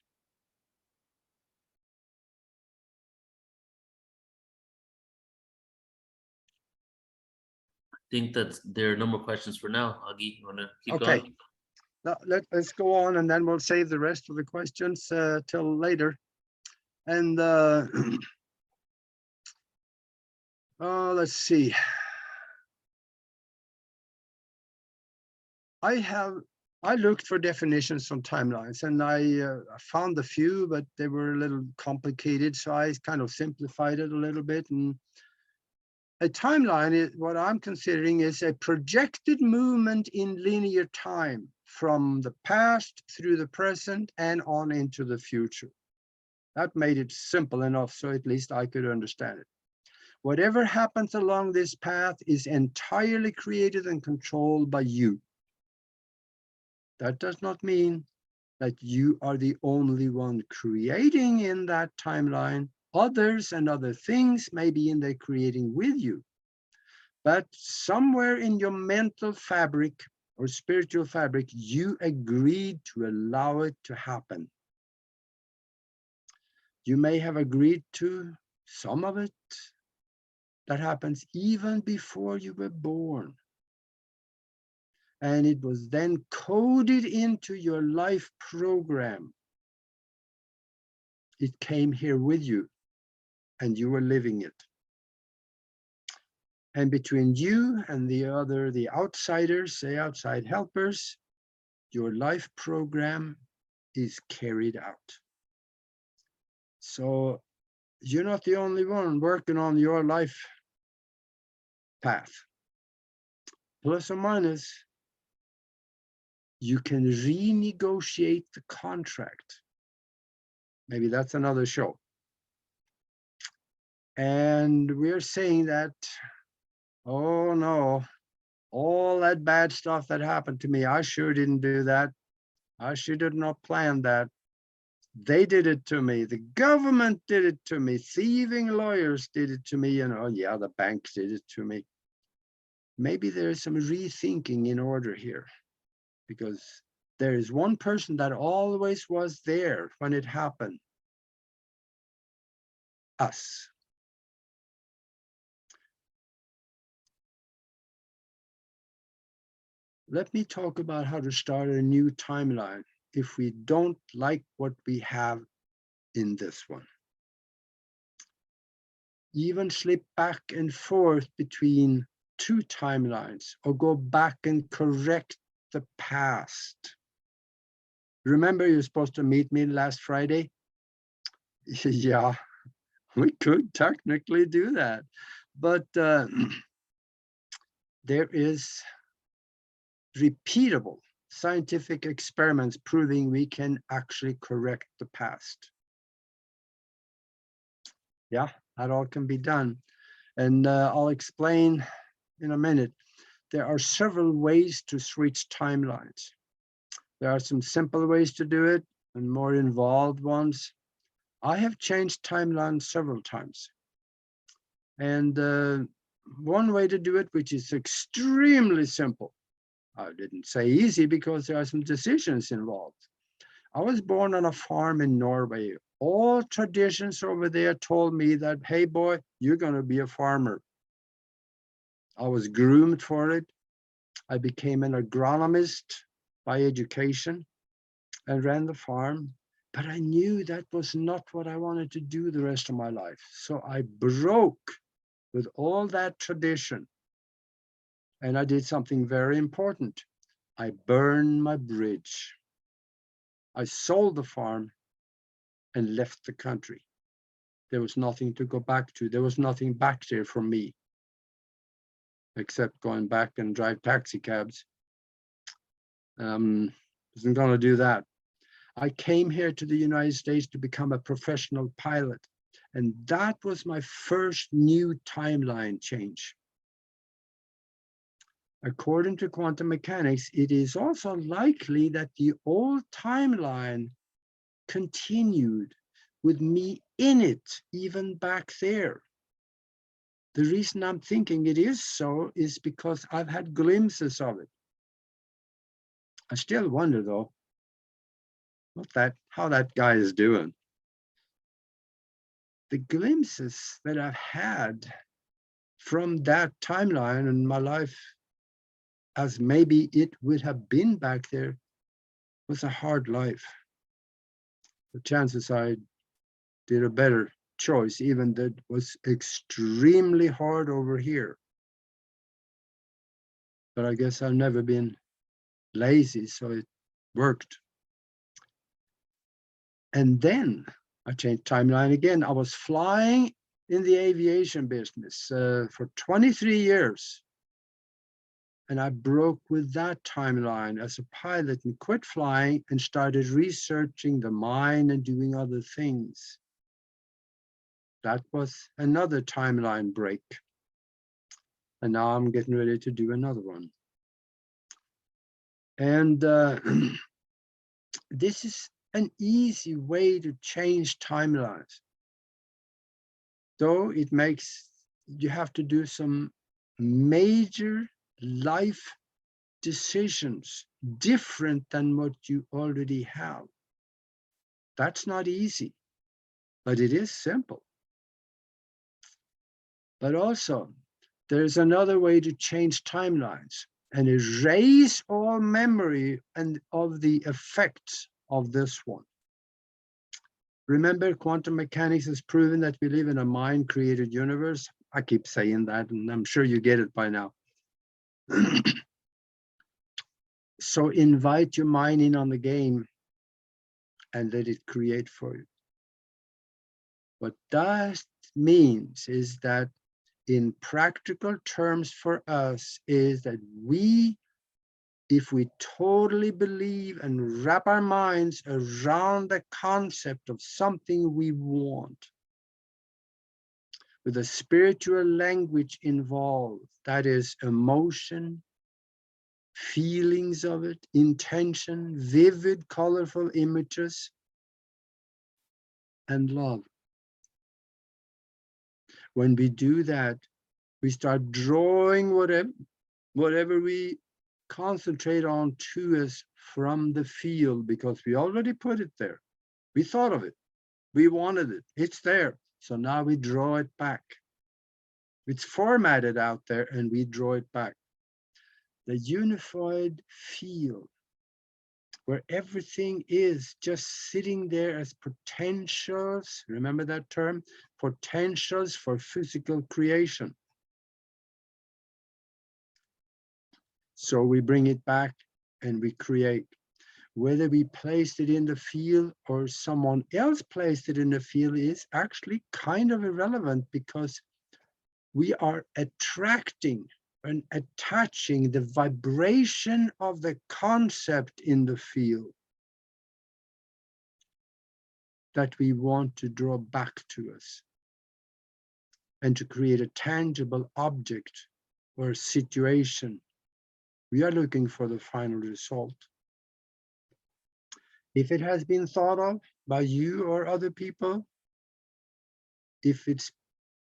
I think that there are no more questions for now. Aage, you want to keep Okay. going? Now, let's go on, and then we'll save the rest of the questions till later. And let's see. I looked for definitions on timelines, and I found a few, but they were a little complicated, so I kind of simplified it a little bit. And a timeline is what I'm considering is a projected movement in linear time from the past through the present and on into the future. That made it simple enough so at least I could understand it. Whatever happens along this path is entirely created and controlled by you. That does not mean that you are the only one creating in that timeline. Others and other things may be in there creating with you. But somewhere in your mental fabric or spiritual fabric, you agreed to allow it to happen. You may have agreed to some of it that happens even before you were born. And it was then coded into your life program. It came here with you and you were living it. And between you and the outsiders, the outside helpers, your life program is carried out. So you're not the only one working on your life path. Plus or minus, you can renegotiate the contract. Maybe that's another show. And we're saying that, oh no, all that bad stuff that happened to me, I sure didn't do that. I sure did not plan that. They did it to me. The government did it to me. Thieving lawyers did it to me. And oh yeah, the banks did it to me. Maybe there's some rethinking in order here, because there is one person that always was there when it happened. Us. Let me talk about how to start a new timeline if we don't like what we have in this one. Even slip back and forth between two timelines or go back and correct the past. Remember, you're supposed to meet me last Friday? Yeah, we could technically do that. But there is repeatable scientific experiments proving we can actually correct the past. Yeah, that all can be done. And I'll explain in a minute. There are several ways to switch timelines. There are some simple ways to do it and more involved ones. I have changed timelines several times. And one way to do it, which is extremely simple, I didn't say easy because there are some decisions involved. I was born on a farm in Norway. All traditions over there told me that, hey boy, you're going to be a farmer. I was groomed for it. I became an agronomist by education and ran the farm. But I knew that was not what I wanted to do the rest of my life. So I broke with all that tradition. And I did something very important. I burned my bridge. I sold the farm and left the country. There was nothing to go back to. There was nothing back there for me, except going back and drive taxi cabs. Wasn't going to do that. I came here to the United States to become a professional pilot. And that was my first new timeline change. According to quantum mechanics, it is also likely that the old timeline continued with me in it, even back there. The reason I'm thinking it is so is because I've had glimpses of it. I still wonder though, how that guy is doing. The glimpses that I've had from that timeline in my life, as maybe it would have been back there, was a hard life. The chances I did a better choice, even that was extremely hard over here. But I guess I've never been lazy, so it worked. And then I changed timeline again. I was flying in the aviation business for 23 years. And I broke with that timeline as a pilot and quit flying and started researching the mind and doing other things. That was another timeline break. And now I'm getting ready to do another one. And this is an easy way to change timelines. Though it makes, you have to do some major life decisions different than what you already have. That's not easy, but it is simple. But also, there's another way to change timelines and erase all memory and of the effects of this one. Remember, quantum mechanics has proven that we live in a mind-created universe. I keep saying that, and I'm sure you get it by now. So invite your mind in on the game and let it create for you. What that means is that in practical terms for us is that we, if we totally believe and wrap our minds around the concept of something we want, with a spiritual language involved, that is emotion, feelings of it, intention, vivid, colorful images, and love. When we do that, we start drawing whatever we concentrate on to us from the field, because we already put it there. We thought of it. We wanted it. It's there. So now we draw it back. It's formatted out there and we draw it back. The unified field, where everything is just sitting there as potentials. Remember that term? Potentials for physical creation. So we bring it back and we create. Whether we placed it in the field or someone else placed it in the field is actually kind of irrelevant, because we are attracting and attaching the vibration of the concept in the field that we want to draw back to us and to create a tangible object or situation. We are looking for the final result. If it has been thought of by you or other people, if it's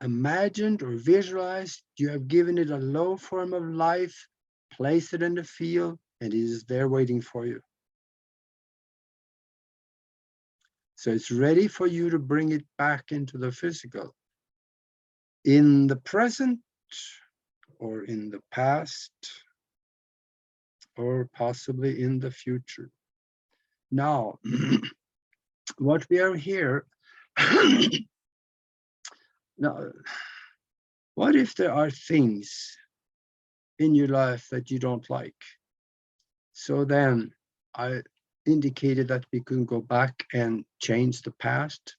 imagined or visualized, you have given it a low form of life, place it in the field, and it is there waiting for you. So it's ready for you to bring it back into the physical, in the present or in the past, or possibly in the future. Now, what we are here, now, what if there are things in your life that you don't like? So then I indicated that we can go back and change the past.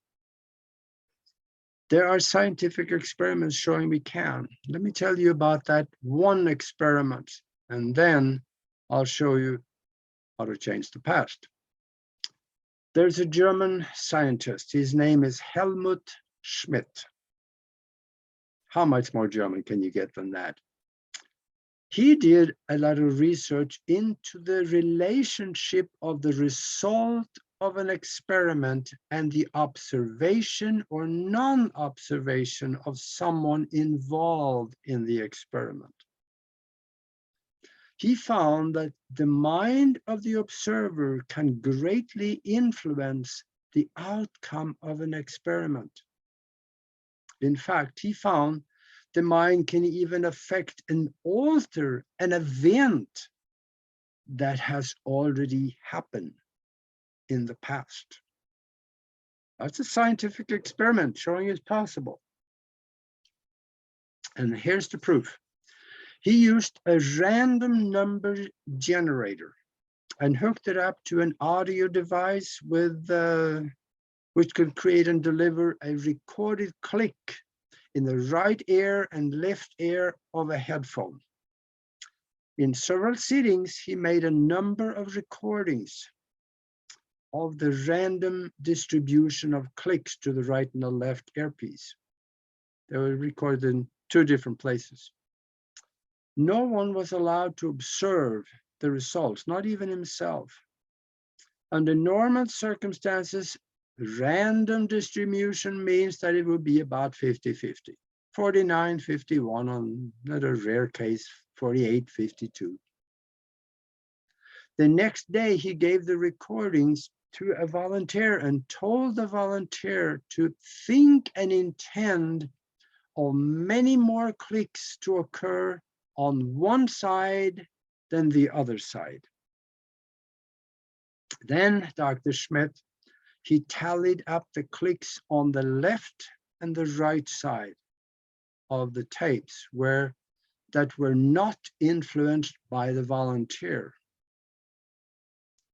There are scientific experiments showing we can. Let me tell you about that one experiment, and then I'll show you how to change the past. There's a German scientist. His name is Helmut Schmidt. How much more German can you get than that? He did a lot of research into the relationship of the result of an experiment and the observation or non-observation of someone involved in the experiment. He found that the mind of the observer can greatly influence the outcome of an experiment. In fact, he found the mind can even affect and alter an event that has already happened in the past. That's a scientific experiment showing it's possible. And here's the proof. He used a random number generator and hooked it up to an audio device with which could create and deliver a recorded click in the right ear and left ear of a headphone. In several sittings, he made a number of recordings of the random distribution of clicks to the right and the left earpiece. They were recorded in 2 different places. No one was allowed to observe the results, not even himself. Under normal circumstances, random distribution means that it would be about 50-50. 49-51, on another rare case, 48-52. The next day, he gave the recordings to a volunteer and told the volunteer to think and intend of many more clicks to occur on one side than the other side. Then Dr. Schmidt, he tallied up the clicks on the left and the right side of the tapes that were not influenced by the volunteer.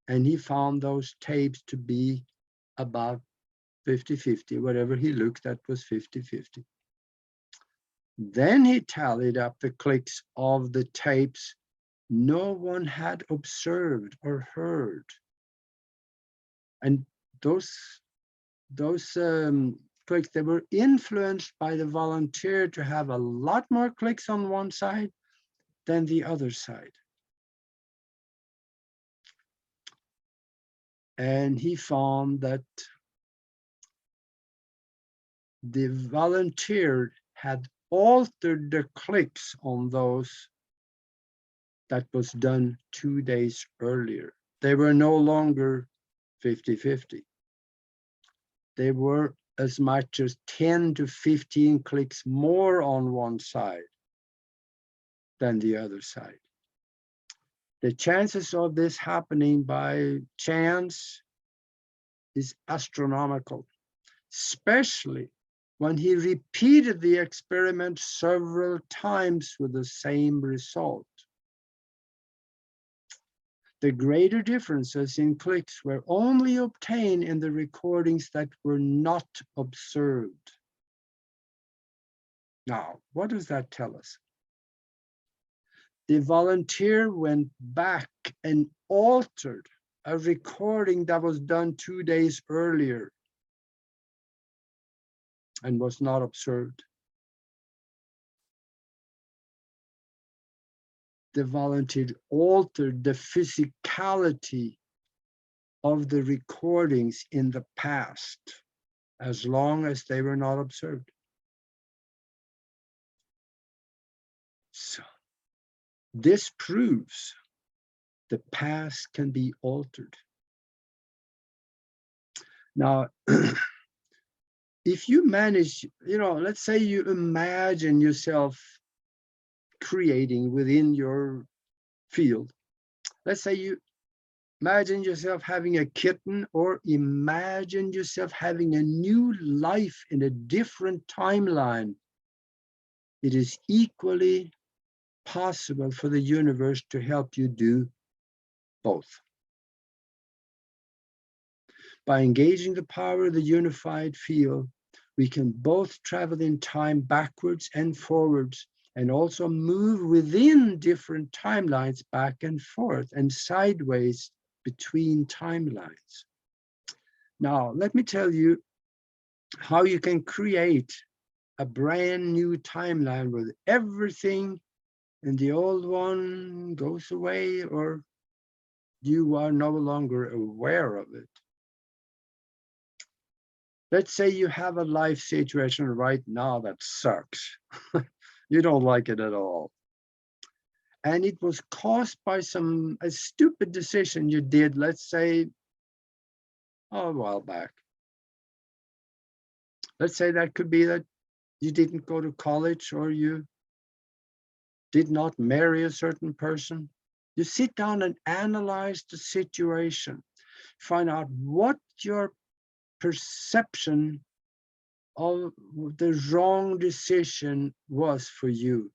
And he found those tapes to be about 50-50, whatever he looked at was 50-50. Then he tallied up the clicks of the tapes no one had observed or heard. And those clicks, they were influenced by the volunteer to have a lot more clicks on one side than the other side. And he found that the volunteer had altered the clicks on those that was done 2 days earlier. They were no longer 50-50. They were as much as 10 to 15 clicks more on one side than the other side. The chances of this happening by chance is astronomical, especially when he repeated the experiment several times with the same result. The greater differences in clicks were only obtained in the recordings that were not observed. Now, what does that tell us? The volunteer went back and altered a recording that was done 2 days earlier and was not observed. The volunteer altered the physicality of the recordings in the past, as long as they were not observed. So this proves the past can be altered. Now, if you manage, let's say you imagine yourself creating within your field. Let's say you imagine yourself having a kitten, or imagine yourself having a new life in a different timeline. It is equally possible for the universe to help you do both. By engaging the power of the unified field, we can both travel in time backwards and forwards, and also move within different timelines back and forth and sideways between timelines. Now, let me tell you how you can create a brand new timeline where everything in the old one goes away, or you are no longer aware of it. Let's say you have a life situation right now that sucks. You don't like it at all. And it was caused by a stupid decision you did, let's say, a while back. Let's say that could be that you didn't go to college, or you did not marry a certain person. You sit down and analyze the situation, find out what your perception of the wrong decision was for you,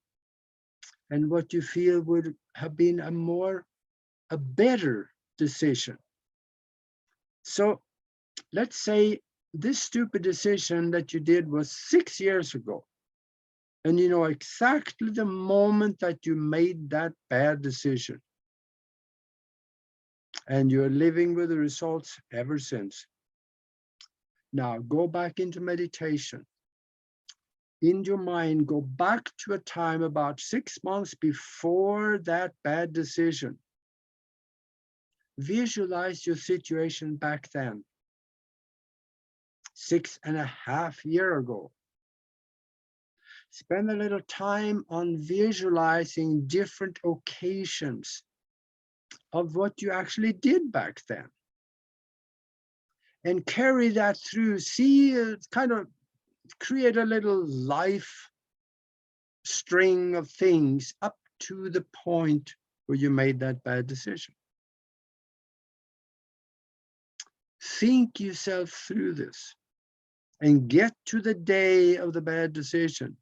and what you feel would have been a better decision. So let's say this stupid decision that you did was 6 years ago, and you know exactly the moment that you made that bad decision, and you're living with the results ever since. Now go back into meditation. In your mind, go back to a time about 6 months before that bad decision. Visualize your situation back then, 6.5 years ago. Spend a little time on visualizing different occasions of what you actually did back then. And carry that through, see, kind of create a little life string of things up to the point where you made that bad decision. Think yourself through this and get to the day of the bad decision.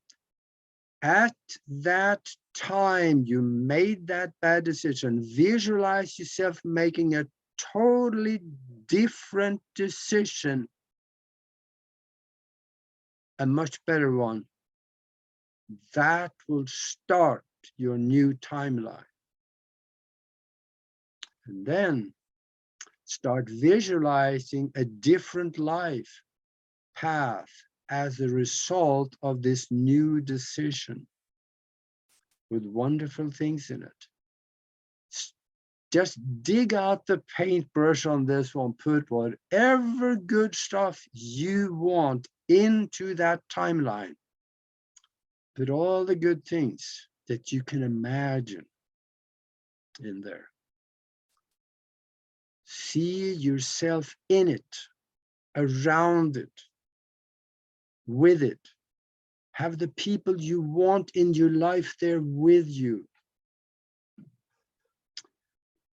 At that time you made that bad decision, visualize yourself making a totally different decision, a much better one. That will start your new timeline. And then start visualizing a different life path as a result of this new decision, with wonderful things in it. Just dig out the paintbrush on this one, put whatever good stuff you want into that timeline. Put all the good things that you can imagine in there. See yourself in it, around it, with it. Have the people you want in your life there with you.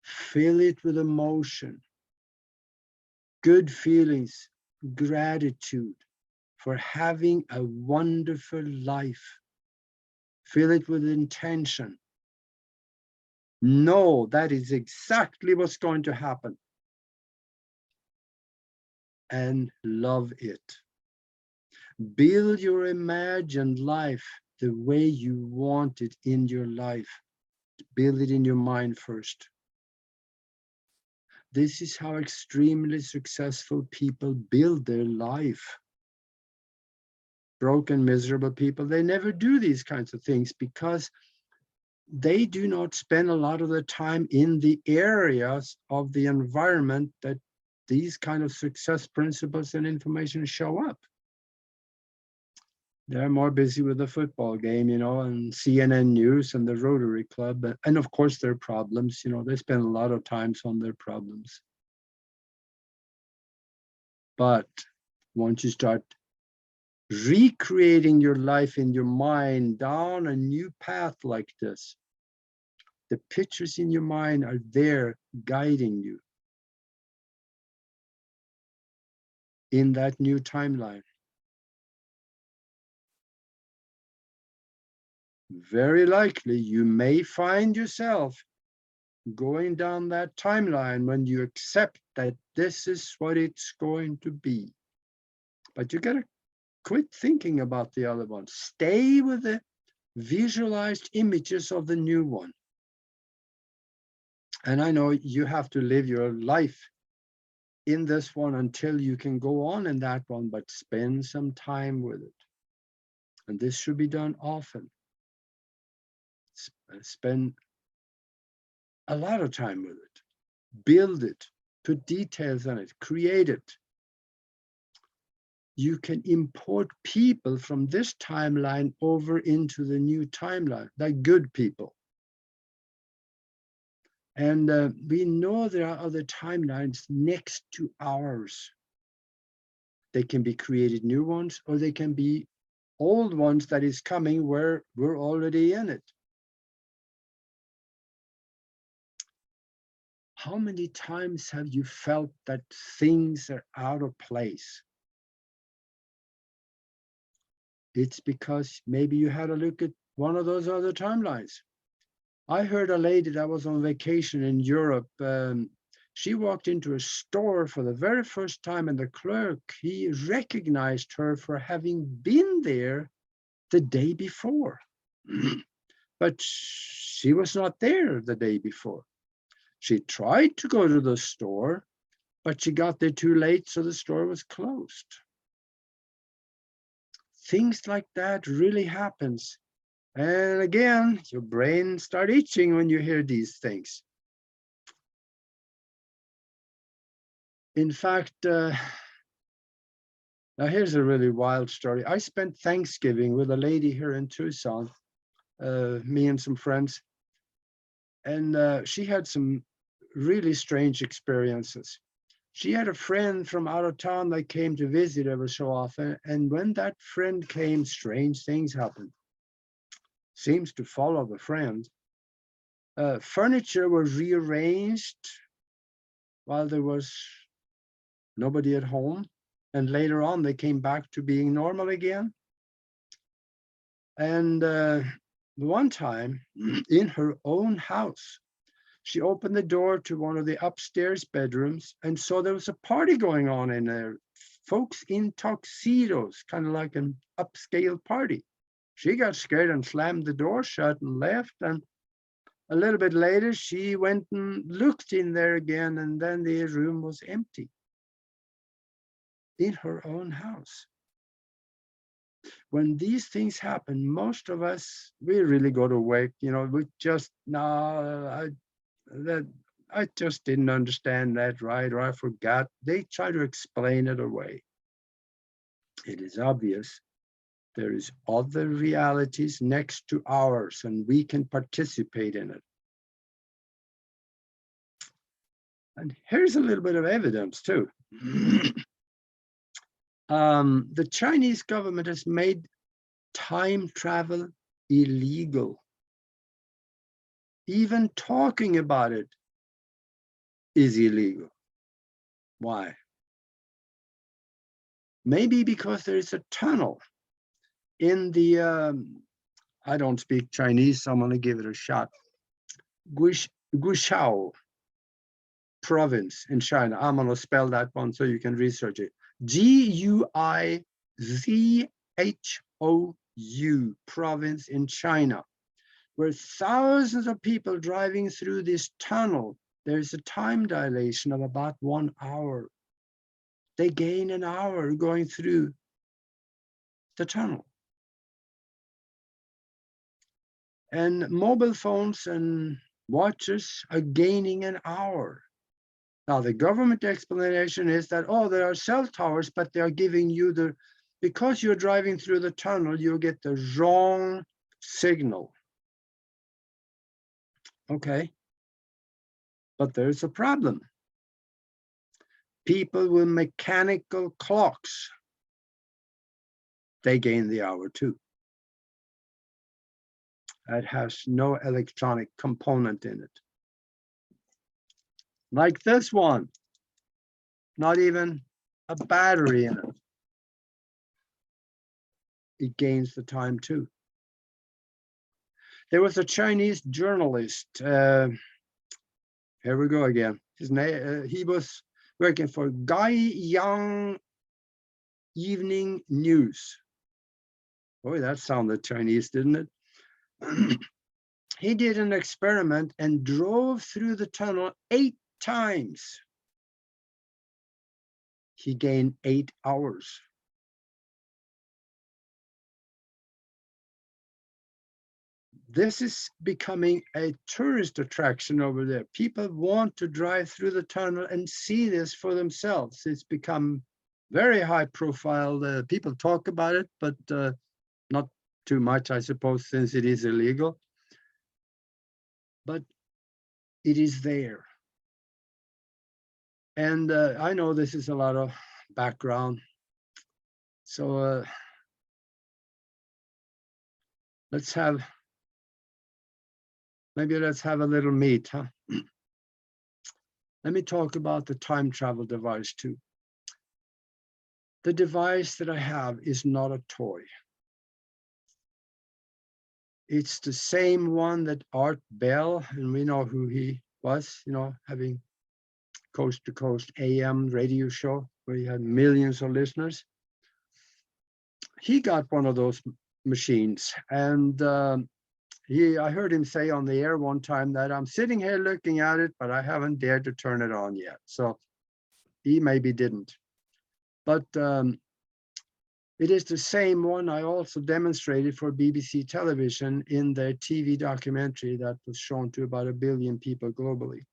Fill it with emotion, good feelings, gratitude for having a wonderful life. Fill it with intention. Know that is exactly what's going to happen. And love it. Build your imagined life the way you want it in your life. Build it in your mind first. This is how extremely successful people build their life. Broken, miserable people, they never do these kinds of things because they do not spend a lot of the time in the areas of the environment that these kind of success principles and information show up. They're more busy with the football game, you know, and CNN News and the Rotary Club. And of course, their problems, you know, they spend a lot of time on their problems. But once you start recreating your life in your mind down a new path like this, the pictures in your mind are there guiding you in that new timeline. Very likely you may find yourself going down that timeline when you accept that this is what it's going to be. But you gotta quit thinking about the other one. Stay with the visualized images of the new one. And I know you have to live your life in this one until you can go on in that one, but spend some time with it. And this should be done often. Spend a lot of time with it. Build it, put details on it, create it. You can import people from this timeline over into the new timeline, like good people. And we know there are other timelines next to ours. They can be created new ones, or they can be old ones that is coming where we're already in it. How many times have you felt that things are out of place? It's because maybe you had a look at one of those other timelines. I heard a lady that was on vacation in Europe. She walked into a store for the very first time, and the clerk, he recognized her for having been there the day before. But she was not there the day before. She tried to go to the store, but she got there too late, so the store was closed. Things like that really happens. And again, your brain starts itching when you hear these things. In fact, now here's a really wild story. I spent Thanksgiving with a lady here in Tucson, me and some friends, and she had some really strange experiences. She had a friend from out of town that came to visit every so often. And when that friend came, strange things happened. Seems to follow the friend. Furniture was rearranged while there was nobody at home. And later on, they came back to being normal again. And one time in her own house, she opened the door to one of the upstairs bedrooms and saw there was a party going on in there. Folks in tuxedos, kind of like an upscale party. She got scared and slammed the door shut and left. And a little bit later, she went and looked in there again, and then the room was empty in her own house. When these things happen, most of us, we really go to wake, we just, no, I just didn't understand that right, or I forgot. They try to explain it away. It is obvious there is other realities next to ours, and we can participate in it. And here's a little bit of evidence too. The Chinese government has made time travel illegal. Even talking about it is illegal. Why? Maybe because there is a tunnel in the, I don't speak Chinese, so I'm going to give it a shot. Guizhou province in China. I'm going to spell that one so you can research it. Guizhou province in China, where thousands of people driving through this tunnel. There's a time dilation of about 1 hour. They gain an hour going through the tunnel. And mobile phones and watches are gaining an hour. Now, the government explanation is that, oh, there are cell towers, but they are giving you because you're driving through the tunnel, you get the wrong signal. Okay. But there's a problem. People with mechanical clocks, they gain the hour too. That has no electronic component in it. Like this one, not even a battery in it. It gains the time too. There was a Chinese journalist. Here we go again. His name. He was working for Guiyang Evening News. Boy, that sounded Chinese, didn't it? He did an experiment and drove through the tunnel 8 times. He gained 8 hours. This is becoming a tourist attraction over there. People want to drive through the tunnel and see this for themselves. It's become very high profile. People talk about it, but not too much, I suppose, since it is illegal. But it is there. And I know this is a lot of background. So let's have a little meat, huh? Let me talk about the time travel device too. The device that I have is not a toy. It's the same one that Art Bell, and we know who he was, having coast to coast AM radio show where he had millions of listeners. He got one of those machines, and I heard him say on the air one time that I'm sitting here looking at it, but I haven't dared to turn it on yet. So he maybe didn't. But it is the same one I also demonstrated for BBC television in their TV documentary that was shown to about 1 billion people globally.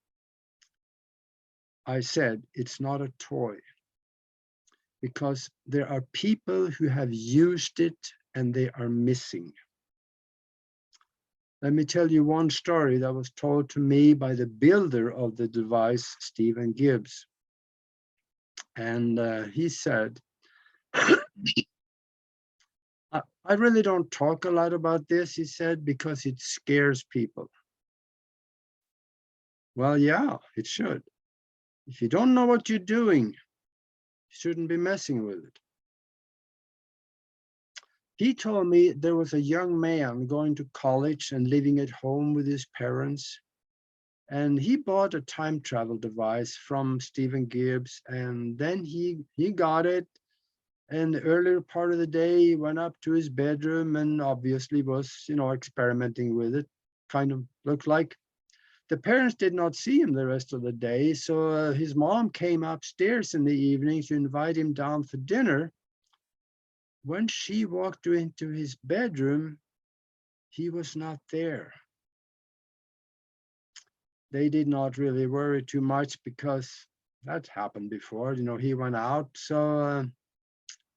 I said, it's not a toy, because there are people who have used it and they are missing. Let me tell you one story that was told to me by the builder of the device, Stephen Gibbs. And he said, I really don't talk a lot about this, he said, because it scares people. Well, yeah, it should. If you don't know what you're doing, you shouldn't be messing with it. He told me there was a young man going to college and living at home with his parents. And he bought a time travel device from Stephen Gibbs. And then he got it. And the earlier part of the day, he went up to his bedroom and obviously was, experimenting with it. Kind of looked like. The parents did not see him the rest of the day. So his mom came upstairs in the evening to invite him down for dinner. When she walked into his bedroom, he was not there. They did not really worry too much because that happened before. He went out. So,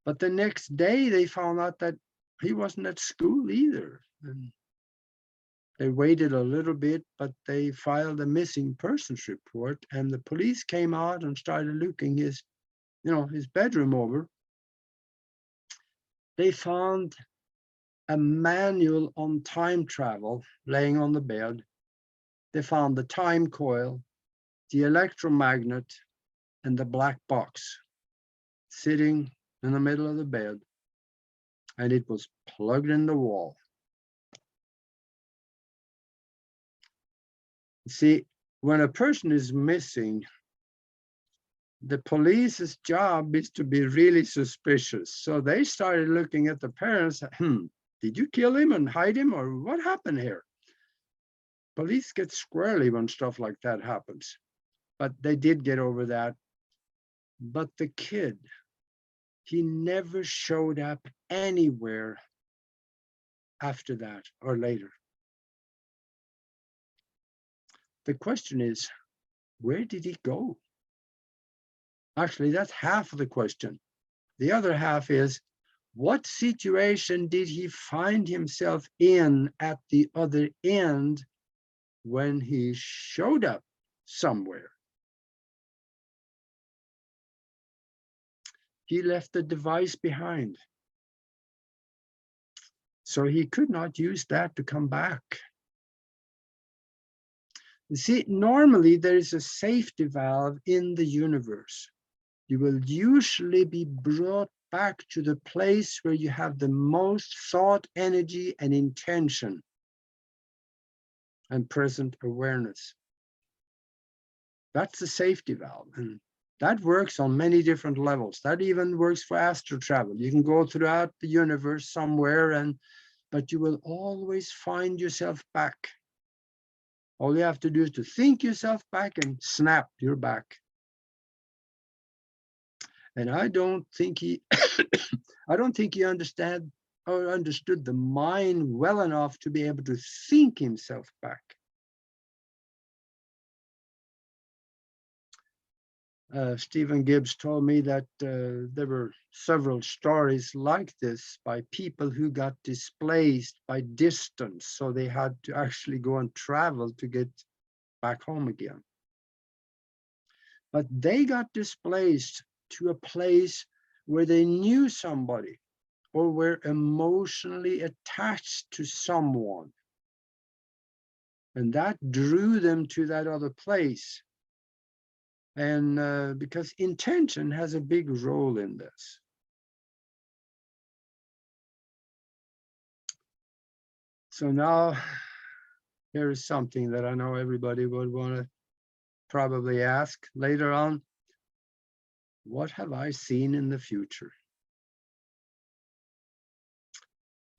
but the next day they found out that he wasn't at school either. And they waited a little bit, but they filed a missing persons report, and the police came out and started looking his bedroom over. They found a manual on time travel laying on the bed. They found the time coil, the electromagnet, and the black box sitting in the middle of the bed, and it was plugged in the wall. See, when a person is missing, the police's job is to be really suspicious. So they started looking at the parents. Did you kill him and hide him, or what happened here? Police get squirrely when stuff like that happens. But they did get over that. But the kid, he never showed up anywhere after that or later. The question is, where did he go? Actually, that's half of the question. The other half is, what situation did he find himself in at the other end when he showed up somewhere? He left the device behind. So he could not use that to come back. You see, normally there is a safety valve in the universe. You will usually be brought back to the place where you have the most thought, energy, and intention and present awareness. That's the safety valve. And that works on many different levels. That even works for astral travel. You can go throughout the universe somewhere, but you will always find yourself back. All you have to do is to think yourself back and snap, you're back. And I don't think he understood the mind well enough to be able to think himself back. Stephen Gibbs told me that there were several stories like this by people who got displaced by distance. So they had to actually go and travel to get back home again. But they got displaced to a place where they knew somebody or were emotionally attached to someone. And that drew them to that other place. And because intention has a big role in this. So now here is something that I know everybody would want to probably ask later on. What have I seen in the future?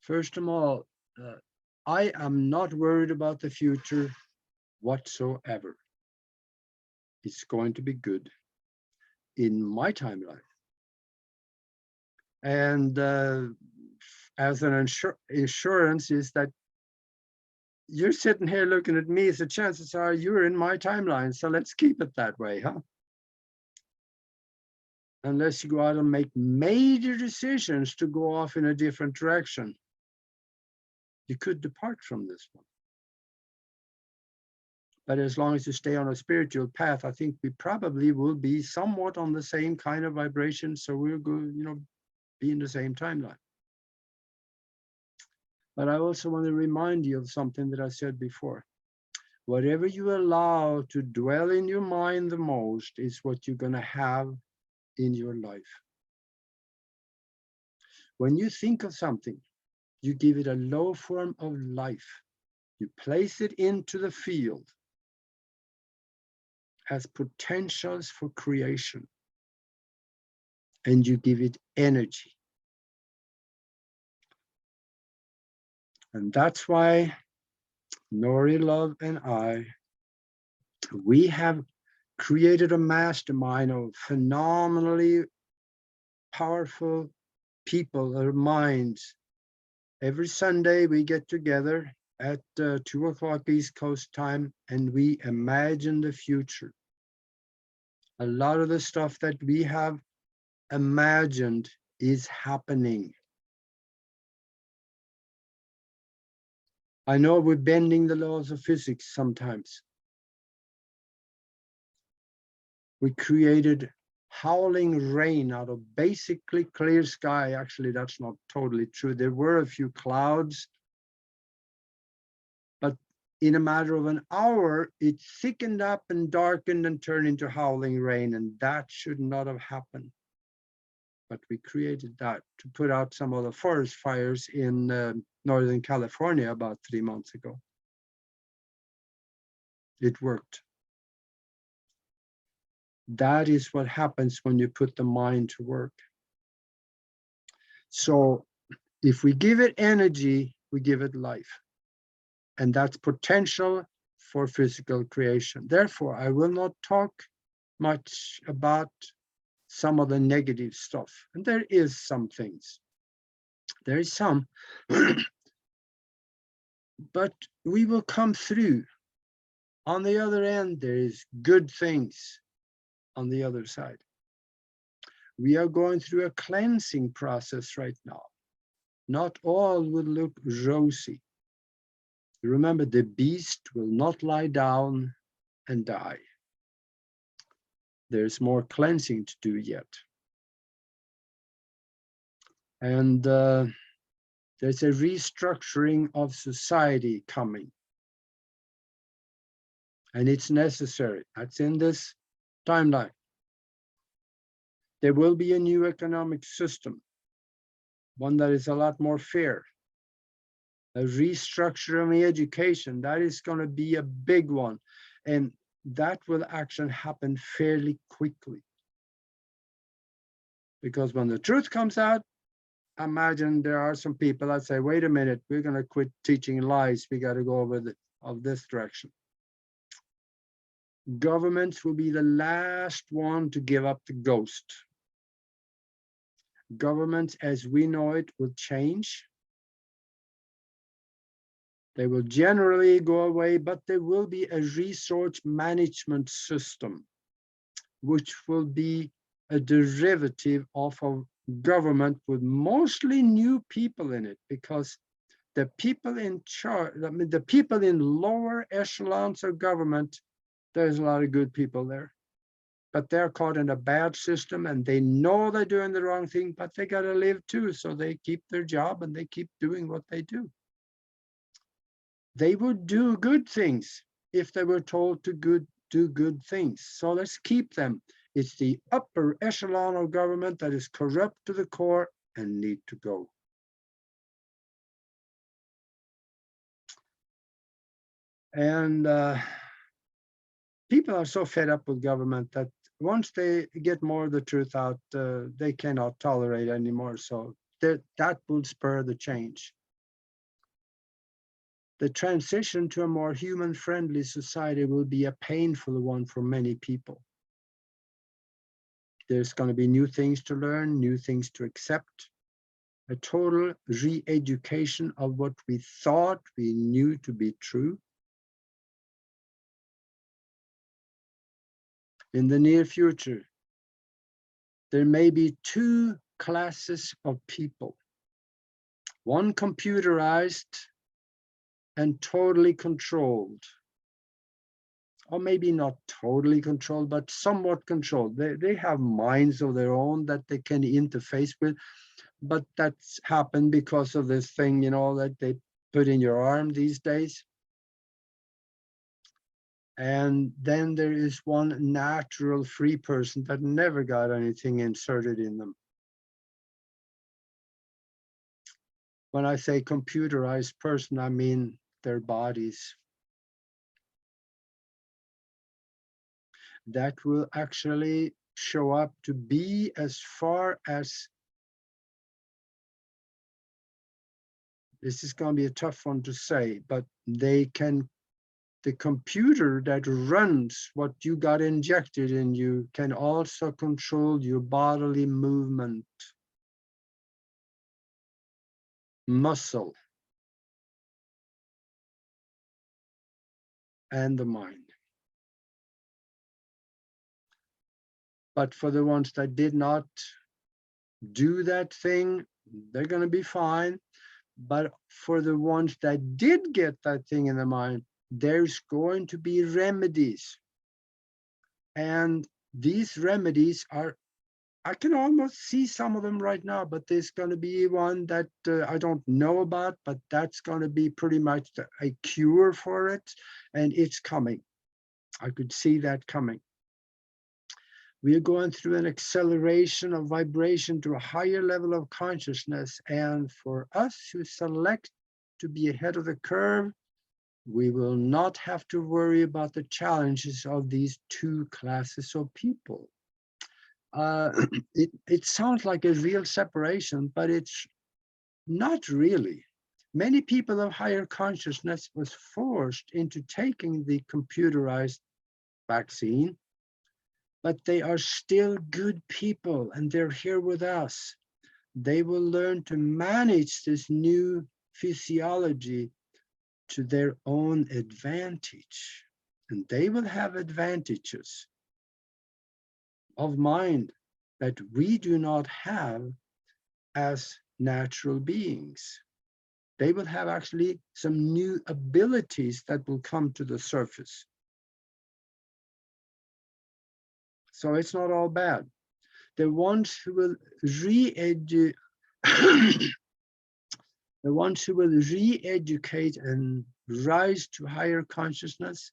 First of all, I am not worried about the future whatsoever. It's going to be good in my timeline. And as an insurance is that you're sitting here looking at me, so chances are you're in my timeline. So let's keep it that way, huh? Unless you go out and make major decisions to go off in a different direction, you could depart from this one. But as long as you stay on a spiritual path, I think we probably will be somewhat on the same kind of vibration. So we'll go, be in the same timeline. But I also want to remind you of something that I said before. Whatever you allow to dwell in your mind the most is what you're going to have in your life. When you think of something, you give it a low form of life. You place it into the field as potentials for creation, and you give it energy. And that's why Nori, Love, and we have created a mastermind of phenomenally powerful people or minds. Every Sunday we get together at 2 o'clock East Coast time, and we imagine the future. A lot of the stuff that we have imagined is happening. I know we're bending the laws of physics sometimes. We created howling rain out of basically clear sky. Actually, that's not totally true. There were a few clouds, but in a matter of an hour, it thickened up and darkened and turned into howling rain, and that should not have happened. But we created that to put out some of the forest fires in Northern California about 3 months ago. It worked. That is what happens when you put the mind to work. So if we give it energy, we give it life. And that's potential for physical creation. Therefore, I will not talk much about some of the negative stuff. And there is some things. There is some, but we will come through. On the other end, there is good things on the other side. We are going through a cleansing process right now. Not all will look rosy. Remember, the beast will not lie down and die. There's more cleansing to do yet. And there's a restructuring of society coming. And it's necessary. That's in this timeline. There will be a new economic system, one that is a lot more fair. A restructure of education, that is going to be a big one. And that will actually happen fairly quickly. Because when the truth comes out, imagine there are some people that say, wait a minute, we're going to quit teaching lies. We got to go over of this direction. Governments will be the last one to give up the ghost. Governments as we know it will change. They will generally go away, but there will be a resource management system, which will be a derivative of a government with mostly new people in it, because the people in charge, I mean, the people in lower echelons of government, there's a lot of good people there, but they're caught in a bad system and they know they're doing the wrong thing, but they got to live too. So they keep their job and they keep doing what they do. They would do good things if they were told to do good things. So let's keep them. It's the upper echelon of government that is corrupt to the core and need to go. And people are so fed up with government that once they get more of the truth out, they cannot tolerate anymore. So that will spur the change. The transition to a more human-friendly society will be a painful one for many people. There's going to be new things to learn, new things to accept, a total re-education of what we thought we knew to be true. In the near future, there may be two classes of people. One computerized and totally controlled, or maybe not totally controlled, but somewhat controlled. They have minds of their own that they can interface with, but that's happened because of this thing, that they put in your arm these days. And then there is one natural free person that never got anything inserted in them. When I say computerized person, I mean their bodies. That will actually show up to be, as far as, this is going to be a tough one to say, but the computer that runs what you got injected in you can also control your bodily movement, muscle, and the mind. But for the ones that did not do that thing, they're going to be fine. But for the ones that did get that thing in the mind, there's going to be remedies. And these remedies are, I can almost see some of them right now, but there's going to be one that I don't know about, but that's going to be pretty much a cure for it. And it's coming. I could see that coming. We are going through an acceleration of vibration to a higher level of consciousness. And for us who select to be ahead of the curve, we will not have to worry about the challenges of these two classes of people. It sounds like a real separation, but it's not really. Many people of higher consciousness was forced into taking the computerized vaccine, but they are still good people and they're here with us. They will learn to manage this new physiology to their own advantage. And they will have advantages of mind that we do not have as natural beings. They will have actually some new abilities that will come to the surface. So it's not all bad. The ones who will re-educate the ones who will re-educate and rise to higher consciousness,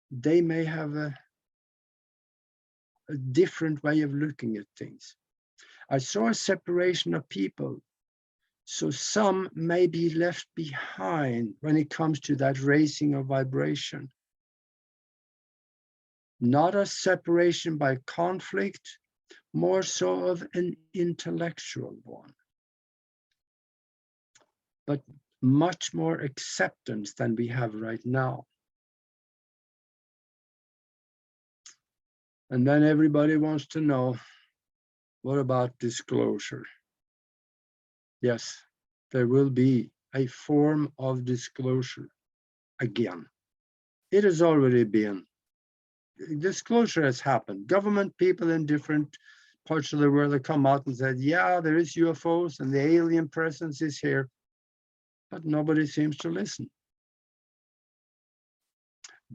they may have a different way of looking at things. I saw a separation of people. So some may be left behind when it comes to that raising of vibration. Not a separation by conflict, more so of an intellectual one, but much more acceptance than we have right now. And then everybody wants to know, what about disclosure? Yes, there will be a form of disclosure again. It has already been. Disclosure has happened. Government people in different parts of the world have come out and said, yeah, there is UFOs and the alien presence is here, but nobody seems to listen.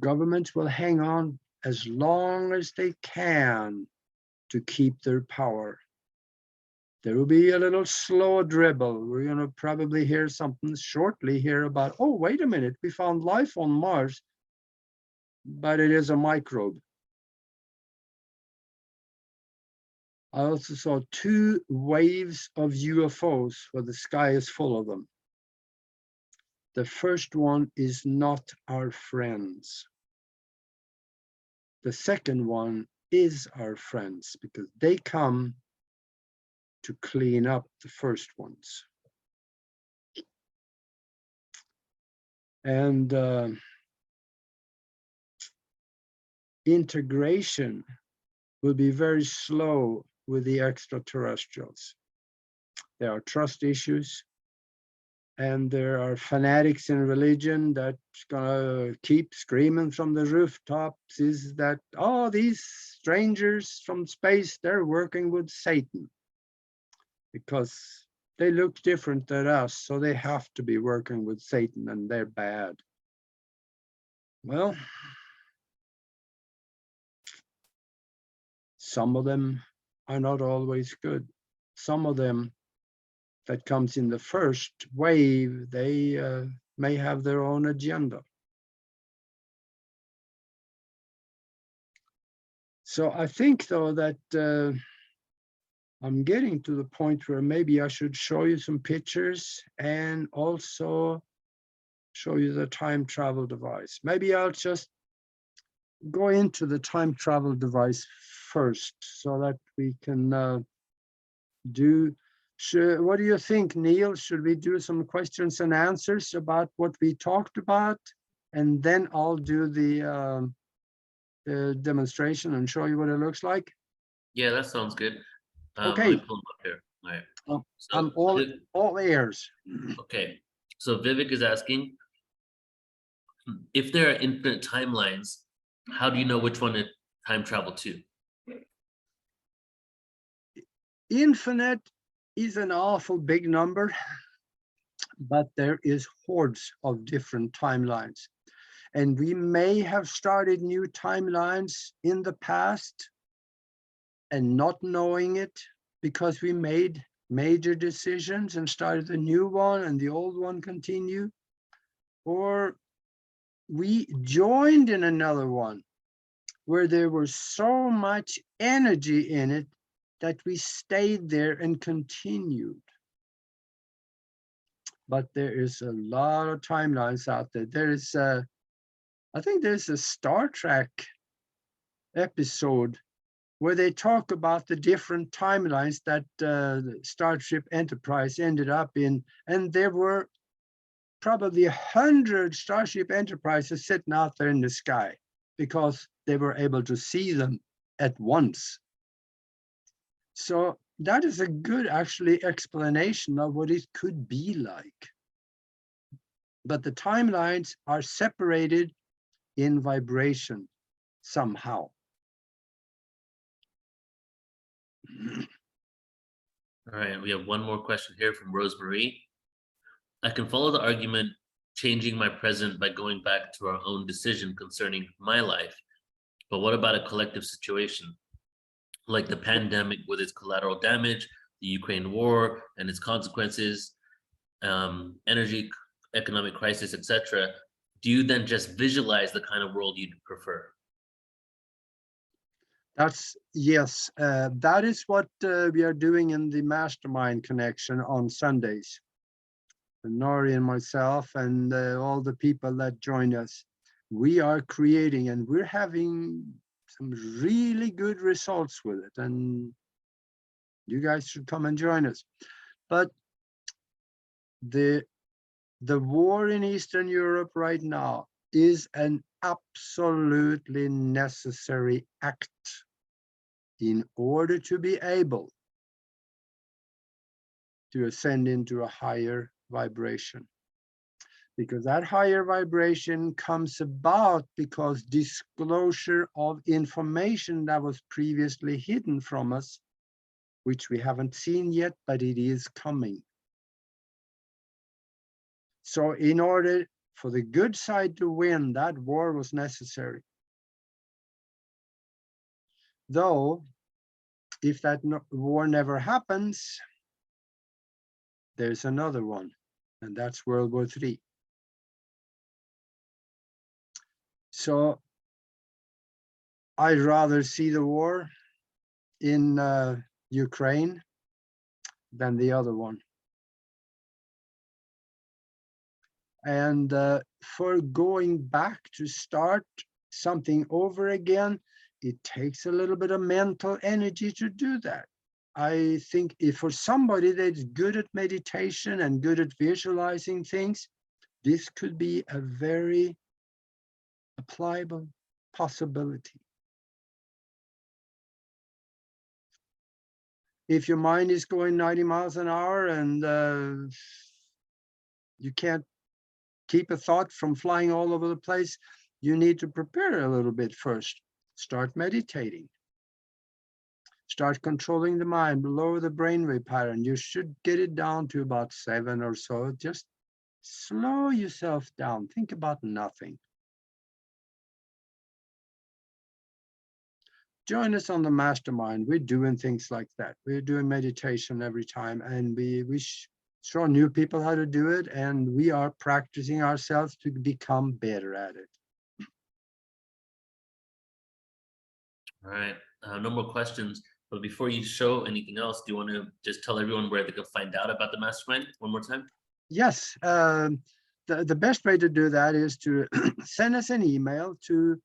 Governments will hang on as long as they can to keep their power. There will be a little slow dribble. We're going to probably hear something shortly here about, oh, wait a minute, we found life on Mars, but it is a microbe. I also saw 2 waves of UFOs where the sky is full of them. The first one is not our friends. The second one is our friends because they come to clean up the first ones. And integration will be very slow with the extraterrestrials. There are trust issues, and there are fanatics in religion that's gonna keep screaming from the rooftops is that, oh, these strangers from space, they're working with Satan because they look different than us, so they have to be working with Satan and they're bad. Well, some of them are not always good. Some of them that comes in the first wave, they may have their own agenda. So I think, though, that I'm getting to the point where maybe I should show you some pictures and also show you the time travel device. Maybe I'll just go into the time travel device first so that we can do. What do you think, Neil? Should we do some questions and answers about what we talked about? And then I'll do the demonstration and show you what it looks like. Yeah, that sounds good. Let Okay, me pull them up here. All right. I'm So, all ears. okay. So Vivek is asking, if there are infinite timelines, how do you know which one to time travel to? Infinite is an awful big number, but there is hordes of different timelines. And we may have started new timelines in the past and not knowing it because we made major decisions and started a new one and the old one continued. Or we joined in another one where there was so much energy in it that we stayed there and continued. But there is a lot of timelines out there. I think there's a Star Trek episode where they talk about the different timelines that Starship Enterprise ended up in. And there were probably 100 Starship Enterprises sitting out there in the sky because they were able to see them at once. So that is a good, actually, explanation of what it could be like. But the timelines are separated in vibration somehow. All right, we have one more question here from Rosemarie. I can follow the argument changing my present by going back to our own decision concerning my life. But what about a collective situation? Like the pandemic with its collateral damage, the Ukraine war and its consequences, energy, economic crisis, etc. Do you then just visualize the kind of world you'd prefer? Yes, that is what we are doing in the mastermind connection on Sundays. Nori and myself and all the people that join us, we are creating and we're having some really good results with it. And you guys should come and join us. But the war in Eastern Europe right now is an absolutely necessary act in order to be able to ascend into a higher vibration. Because that higher vibration comes about because disclosure of information that was previously hidden from us, which we haven't seen yet, but it is coming. So in order for the good side to win, that war was necessary. Though, if that war never happens, there's another one, and that's World War III. So I'd rather see the war in Ukraine than the other one. And for going back to start something over again, it takes a little bit of mental energy to do that. I think if for somebody that's good at meditation and good at visualizing things, this could be a very applicable possibility. If your mind is going 90 miles an hour and you can't keep a thought from flying all over the place, you need to prepare a little bit first. Start meditating. Start controlling the mind, lower the brainwave pattern. You should get it down to about 7 or so. Just slow yourself down. Think about nothing. join us on the mastermind. We're doing things like that. We're doing meditation every time, and we show new people how to do it, and we are practicing ourselves to become better at it. All right, no more questions. But before you show anything else, do you want to just tell everyone where they can find out about the mastermind one more time? Yes, the best way to do that is to send us an email to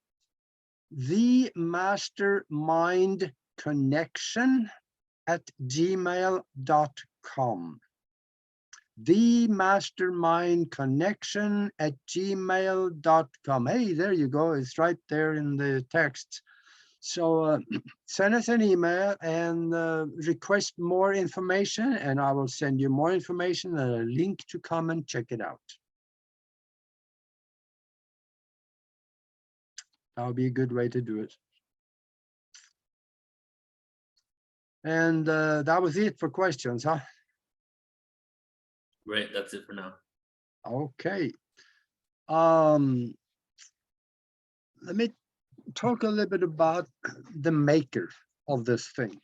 themastermindconnection@gmail.com. themastermindconnection@gmail.com. Hey, there you go. It's right there in the text. So send us an email and request more information, and I will send you more information and a link to come and check it out. That would be a good way to do it. And that was it for questions, huh? Great, that's it for now. Okay. Let me talk a little bit about the maker of this thing.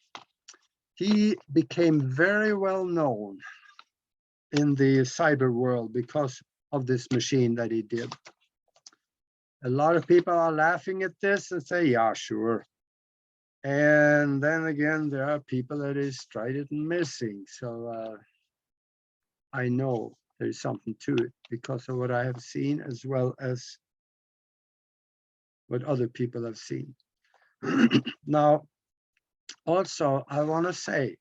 He became very well known in the cyber world because of this machine that he did. A lot of people are laughing at this and say, yeah, sure. And then again, there are people that is tried it and missing. So I know there's something to it because of what I have seen, as well as what other people have seen. Now, also, I want to say,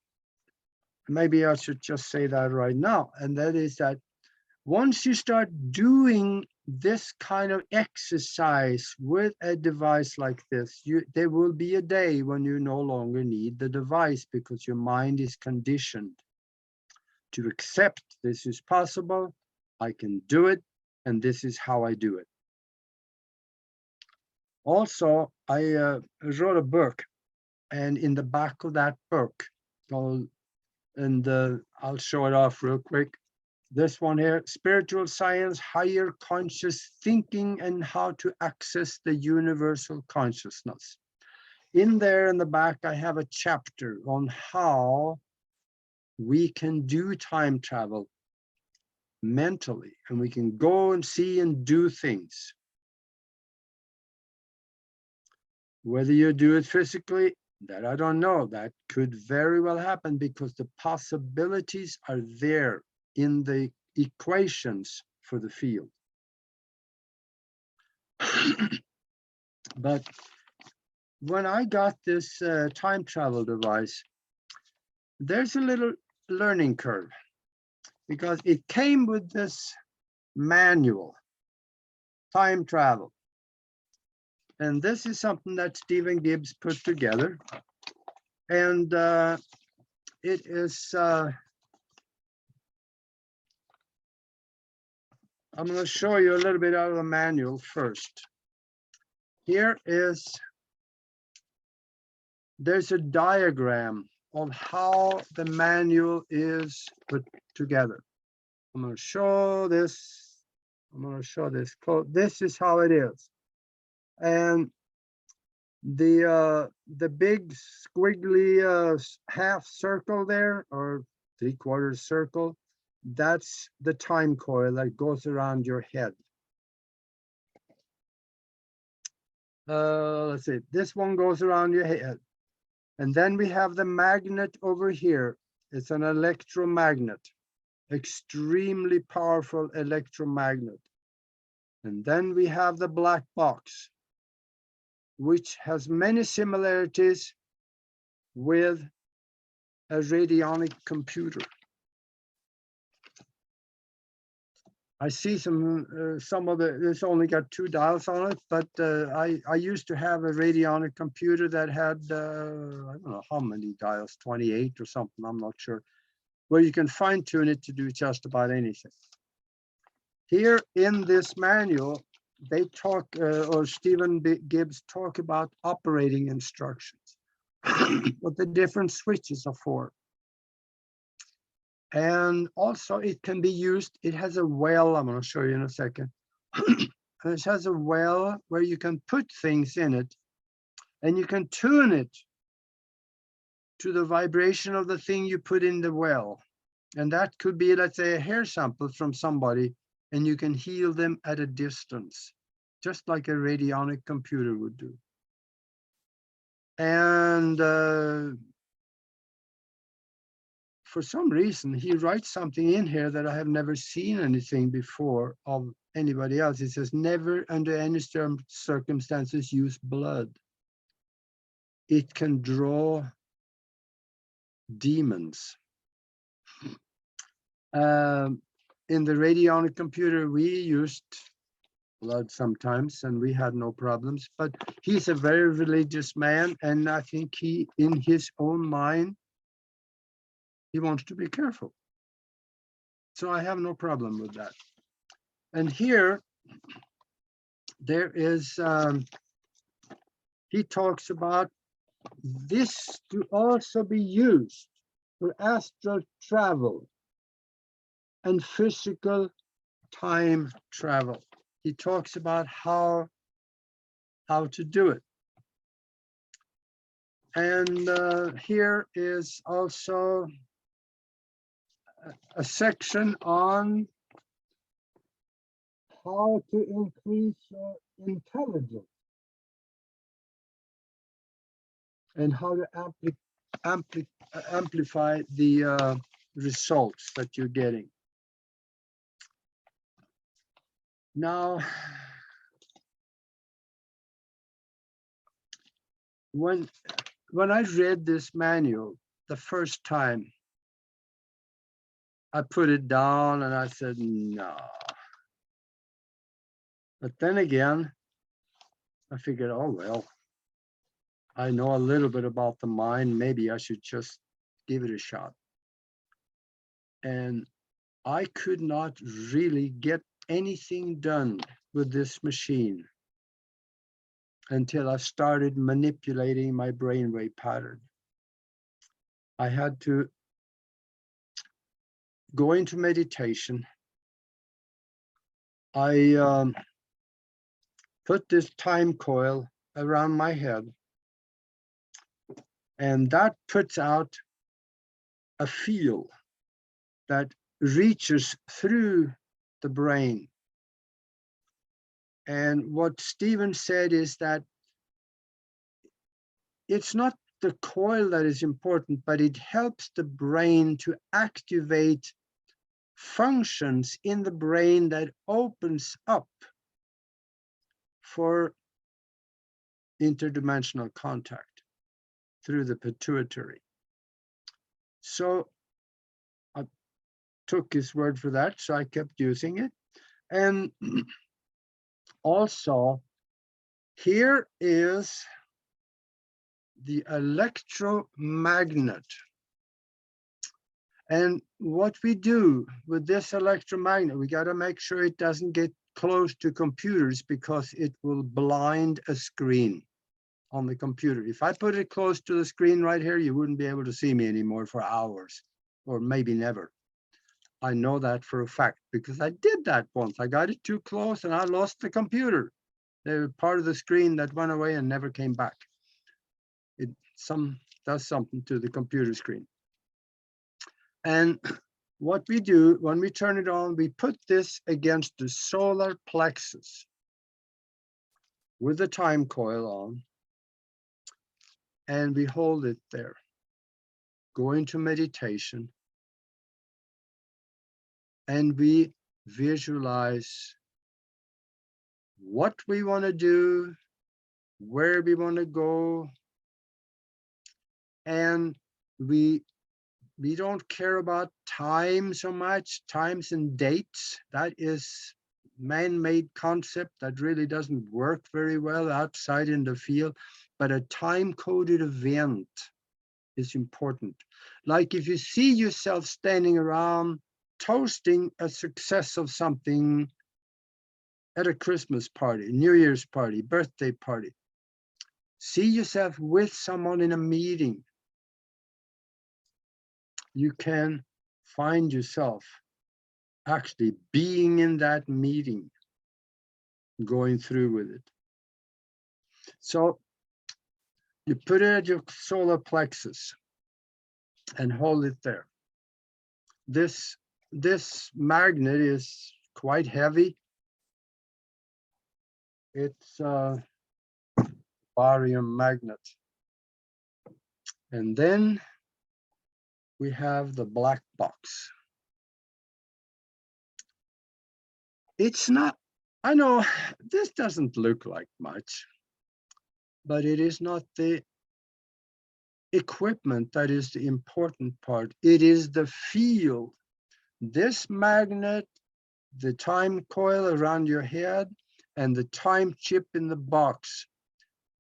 maybe I should just say that right now, and that is that once you start doing this kind of exercise with a device like this, there will be a day when you no longer need the device because your mind is conditioned to accept this is possible, I can do it, and this is how I do it. Also, I wrote a book, and in the back of that book, I'll show it off real quick. This one here, Spiritual Science, Higher Conscious Thinking and How to Access the Universal Consciousness. In there in the back, I have a chapter on how we can do time travel mentally, and we can go and see and do things. Whether you do it physically, that I don't know. That could very well happen because the possibilities are there in the equations for the field. But when I got this time travel device, there's a little learning curve because it came with this manual, time travel. And this is something that Stephen Gibbs put together. And it is, I'm going to show you a little bit out of the manual first. Here is, there's a diagram of how the manual is put together. I'm going to show this. I'm going to show this quote. This is how it is. And the big squiggly half circle there, or 3/4 circle, that's the time coil that goes around your head. Let's see, this one goes around your head. And then we have the magnet over here. It's an electromagnet, extremely powerful electromagnet. And then we have the black box, which has many similarities with a radionic computer. I see some of the, it's only got 2 dials on it, but I used to have a radionic computer that had, I don't know how many dials, 28 or something, I'm not sure, where you can fine tune it to do just about anything. Here in this manual, they talk, or Stephen Gibbs talk about operating instructions, what the different switches are for. And also it can be used, it has a well, I'm going to show you in a second. It has a well where you can put things in it And you can tune it to the vibration of the thing you put in the well. And that could be, let's say, a hair sample from somebody, and you can heal them at a distance, just like a radionic computer would do. And for some reason, he writes something in here that I have never seen anything before of anybody else. He says, never under any circumstances use blood. It can draw demons. In the radionic computer, we used blood sometimes, and we had no problems. But he's a very religious man, and I think he, in his own mind, he wants to be careful. So I have no problem with that. And here, there is, he talks about this to also be used for astral travel and physical time travel. He talks about how to do it. And here is also a section on how to increase your intelligence and how to amplify the results that you're getting. Now, when I read this manual the first time, I put it down and I said, no. But then again, I figured, oh, well, I know a little bit about the mind. Maybe I should just give it a shot. And I could not really get anything done with this machine until I started manipulating my brainwave pattern. I had to go into meditation. I put this time coil around my head, and that puts out a field that reaches through the brain. And what Stephen said is that it's not the coil that is important, but it helps the brain to activate functions in the brain that opens up for interdimensional contact through the pituitary. So I took his word for that, so I kept using it. And also, here is the electromagnet. And what we do with this electromagnet, we got to make sure it doesn't get close to computers, because it will blind a screen on the computer. If I put it close to the screen right here, you wouldn't be able to see me anymore for hours, or maybe never. I know that for a fact, because I did that once. I got it too close and I lost the computer. They were part of the screen that went away and never came back. It does something to the computer screen. And what we do when we turn it on, we put this against the solar plexus with the time coil on, and we hold it there. Go into meditation, and we visualize what we want to do, where we want to go, and we don't care about time so much, times and dates. That is man-made concept that really doesn't work very well outside in the field, but a time-coded event is important. Like if you see yourself standing around toasting a success of something at a Christmas party, New Year's party, birthday party, see yourself with someone in a meeting, you can find yourself actually being in that meeting, going through with it. So You put it at your solar plexus and hold it there. This magnet is quite heavy. It's a barium magnet. And then we have the black box. It's not, I know this doesn't look like much, but it is not the equipment that is the important part. It is the field. This magnet, the time coil around your head, and the time chip in the box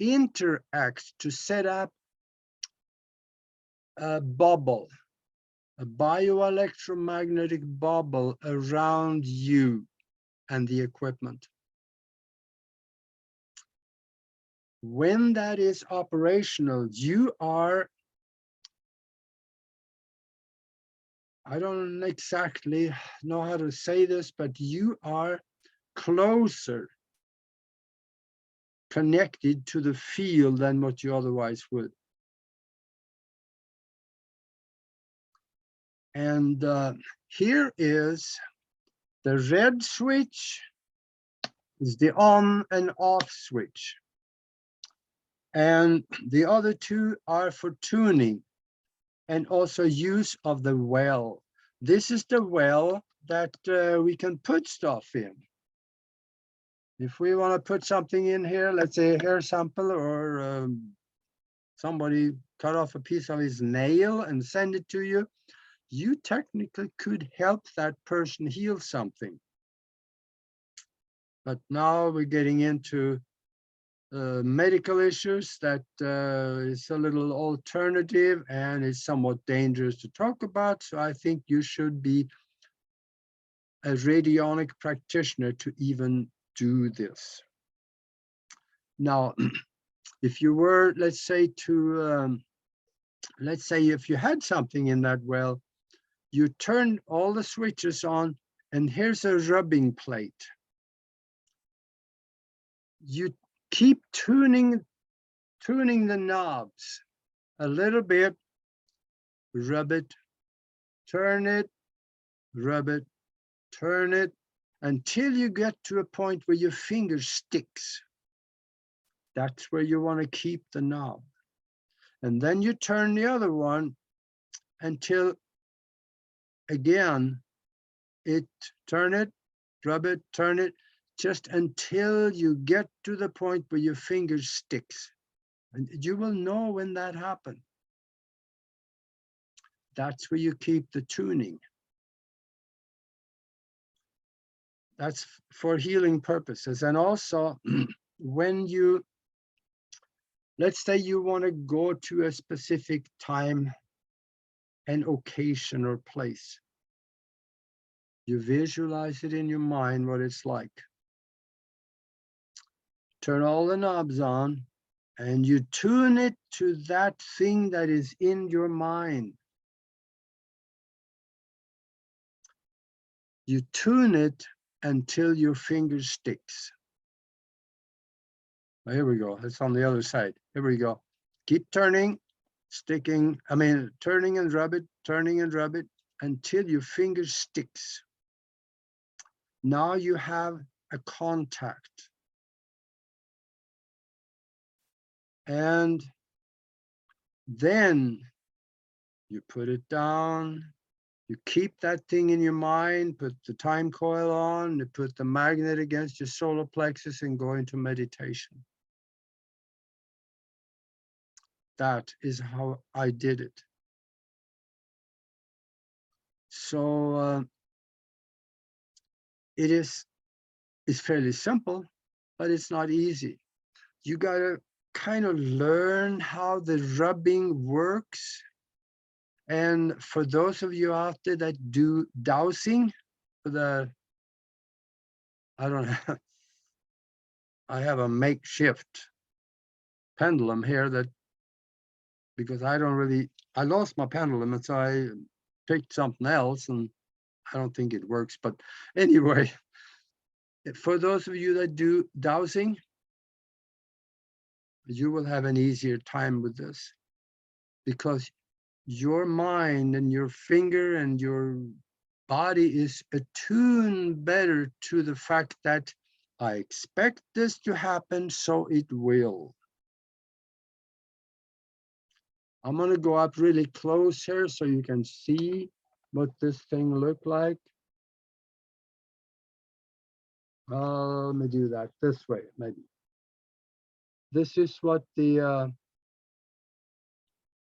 interacts to set up a bubble, a bioelectromagnetic bubble around you and the equipment. When that is operational, you are, I don't exactly know how to say this, but you are closer connected to the field than what you otherwise would. And here is the red switch, is the on and off switch. And the other two are for tuning and also use of the well. This is the well that we can put stuff in. If we want to put something in here, let's say a hair sample, or somebody cut off a piece of his nail and send it to you, you technically could help that person heal something. But now we're getting into medical issues that is a little alternative and is somewhat dangerous to talk about. So I think you should be a radionic practitioner to even do this. Now, if you were, let's say if you had something in that well, you turn all the switches on, and here's a rubbing plate. You keep tuning the knobs a little bit, rub it, turn it, rub it, turn it, until you get to a point where your finger sticks. That's where you want to keep the knob. And then you turn the other one until, again, turn it, rub it, turn it, just until you get to the point where your finger sticks. And you will know when that happened. That's where you keep the tuning. That's for healing purposes. And also, when you, let's say you want to go to a specific time and occasion or place, you visualize it in your mind what it's like. Turn all the knobs on, and you tune it to that thing that is in your mind. You tune it until your finger sticks. Well, here we go. It's on the other side. Here we go. Keep turning, turning and rub it, turning and rub it until your finger sticks. Now you have a contact. And then you put it down, you keep that thing in your mind, put the time coil on, you put the magnet against your solar plexus and go into meditation. That is how I did it. So it's fairly simple, but it's not easy. You gotta kind of learn how the rubbing works. And for those of you out there that do dowsing, I don't know, I have a makeshift pendulum here that, because I lost my pendulum, and so I picked something else, and I don't think it works. But anyway, for those of you that do dowsing, you will have an easier time with this, because your mind and your finger and your body is attuned better to the fact that I expect this to happen, so it will. I'm going to go up really close here so you can see what this thing looked like. Let me do that this way, maybe. This is what the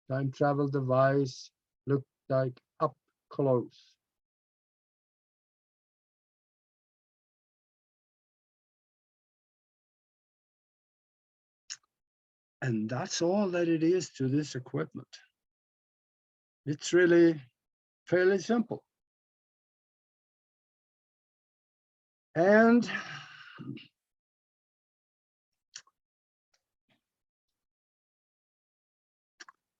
time travel device looked like up close. And that's all that it is to this equipment. It's really fairly simple. And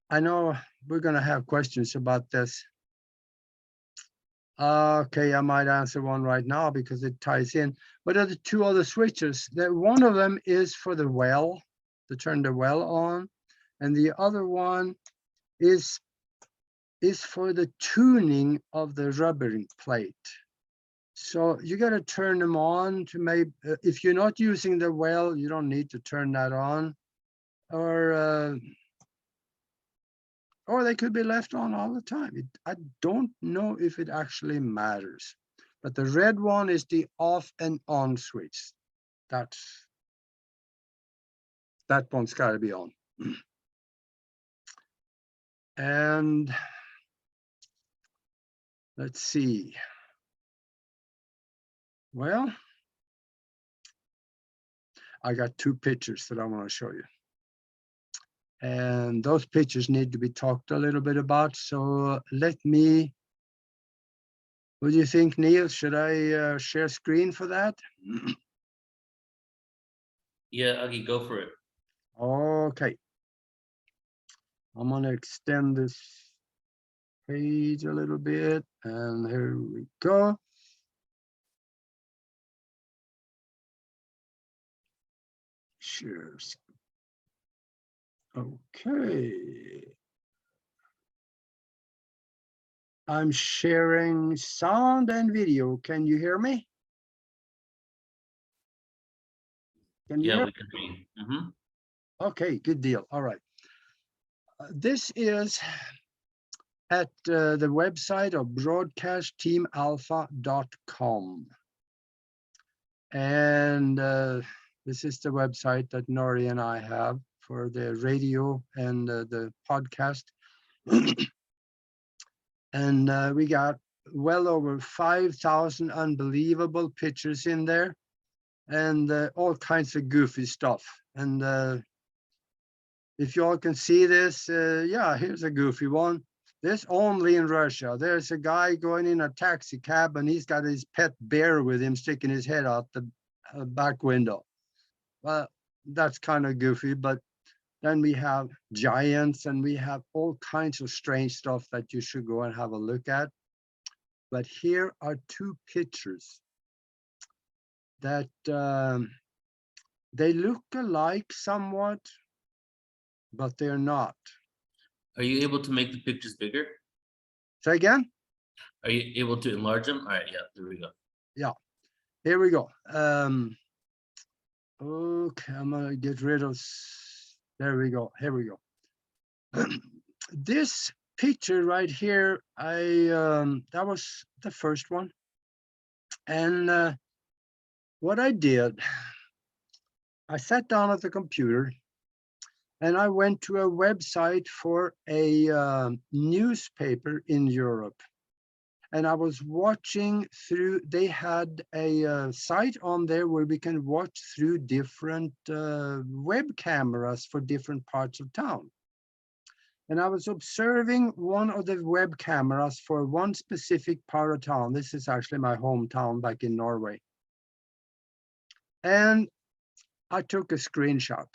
I know we're going to have questions about this. Okay, I might answer one right now because it ties in. What are the two other switches? One of them is for the well, to turn the well on, and the other one is for the tuning of the rubbering plate. So you got to turn them on to maybe, if you're not using the well, you don't need to turn that on, or they could be left on all the time. I don't know if it actually matters, but the red one is the off and on switch. That one's got to be on. And let's see. Well, I got two pictures that I want to show you. And those pictures need to be talked a little bit about. So let me, what do you think, Neil? Should I share screen for that? Yeah, Aage, go for it. Okay. I'm going to extend this page a little bit, and here we go. Sure. Okay. I'm sharing sound and video. Can you hear me? Can you Yeah, hear? we can hear you. Mm-hmm. Okay, good deal. All right. This is at the website of broadcastteamalpha.com. And this is the website that Nori and I have for the radio and the podcast. And we got well over 5,000 unbelievable pictures in there, and all kinds of goofy stuff. And if you all can see this, yeah, here's a goofy one. This only in Russia. There's a guy going in a taxi cab, and he's got his pet bear with him, sticking his head out the back window. Well, that's kind of goofy, but then we have giants, and we have all kinds of strange stuff that you should go and have a look at. But here are two pictures that they look alike somewhat, but they're not. Are you able to make the pictures bigger? Say again? Are you able to enlarge them? All right, yeah, there we go. Yeah, here we go. Okay, I'm gonna get rid of, there we go, here we go. This picture right here, that was the first one. And what I did, I sat down at the computer and I went to a website for a newspaper in Europe. And I was watching through, they had a site on there where we can watch through different web cameras for different parts of town. And I was observing one of the web cameras for one specific part of town. This is actually my hometown back in Norway. And I took a screenshot.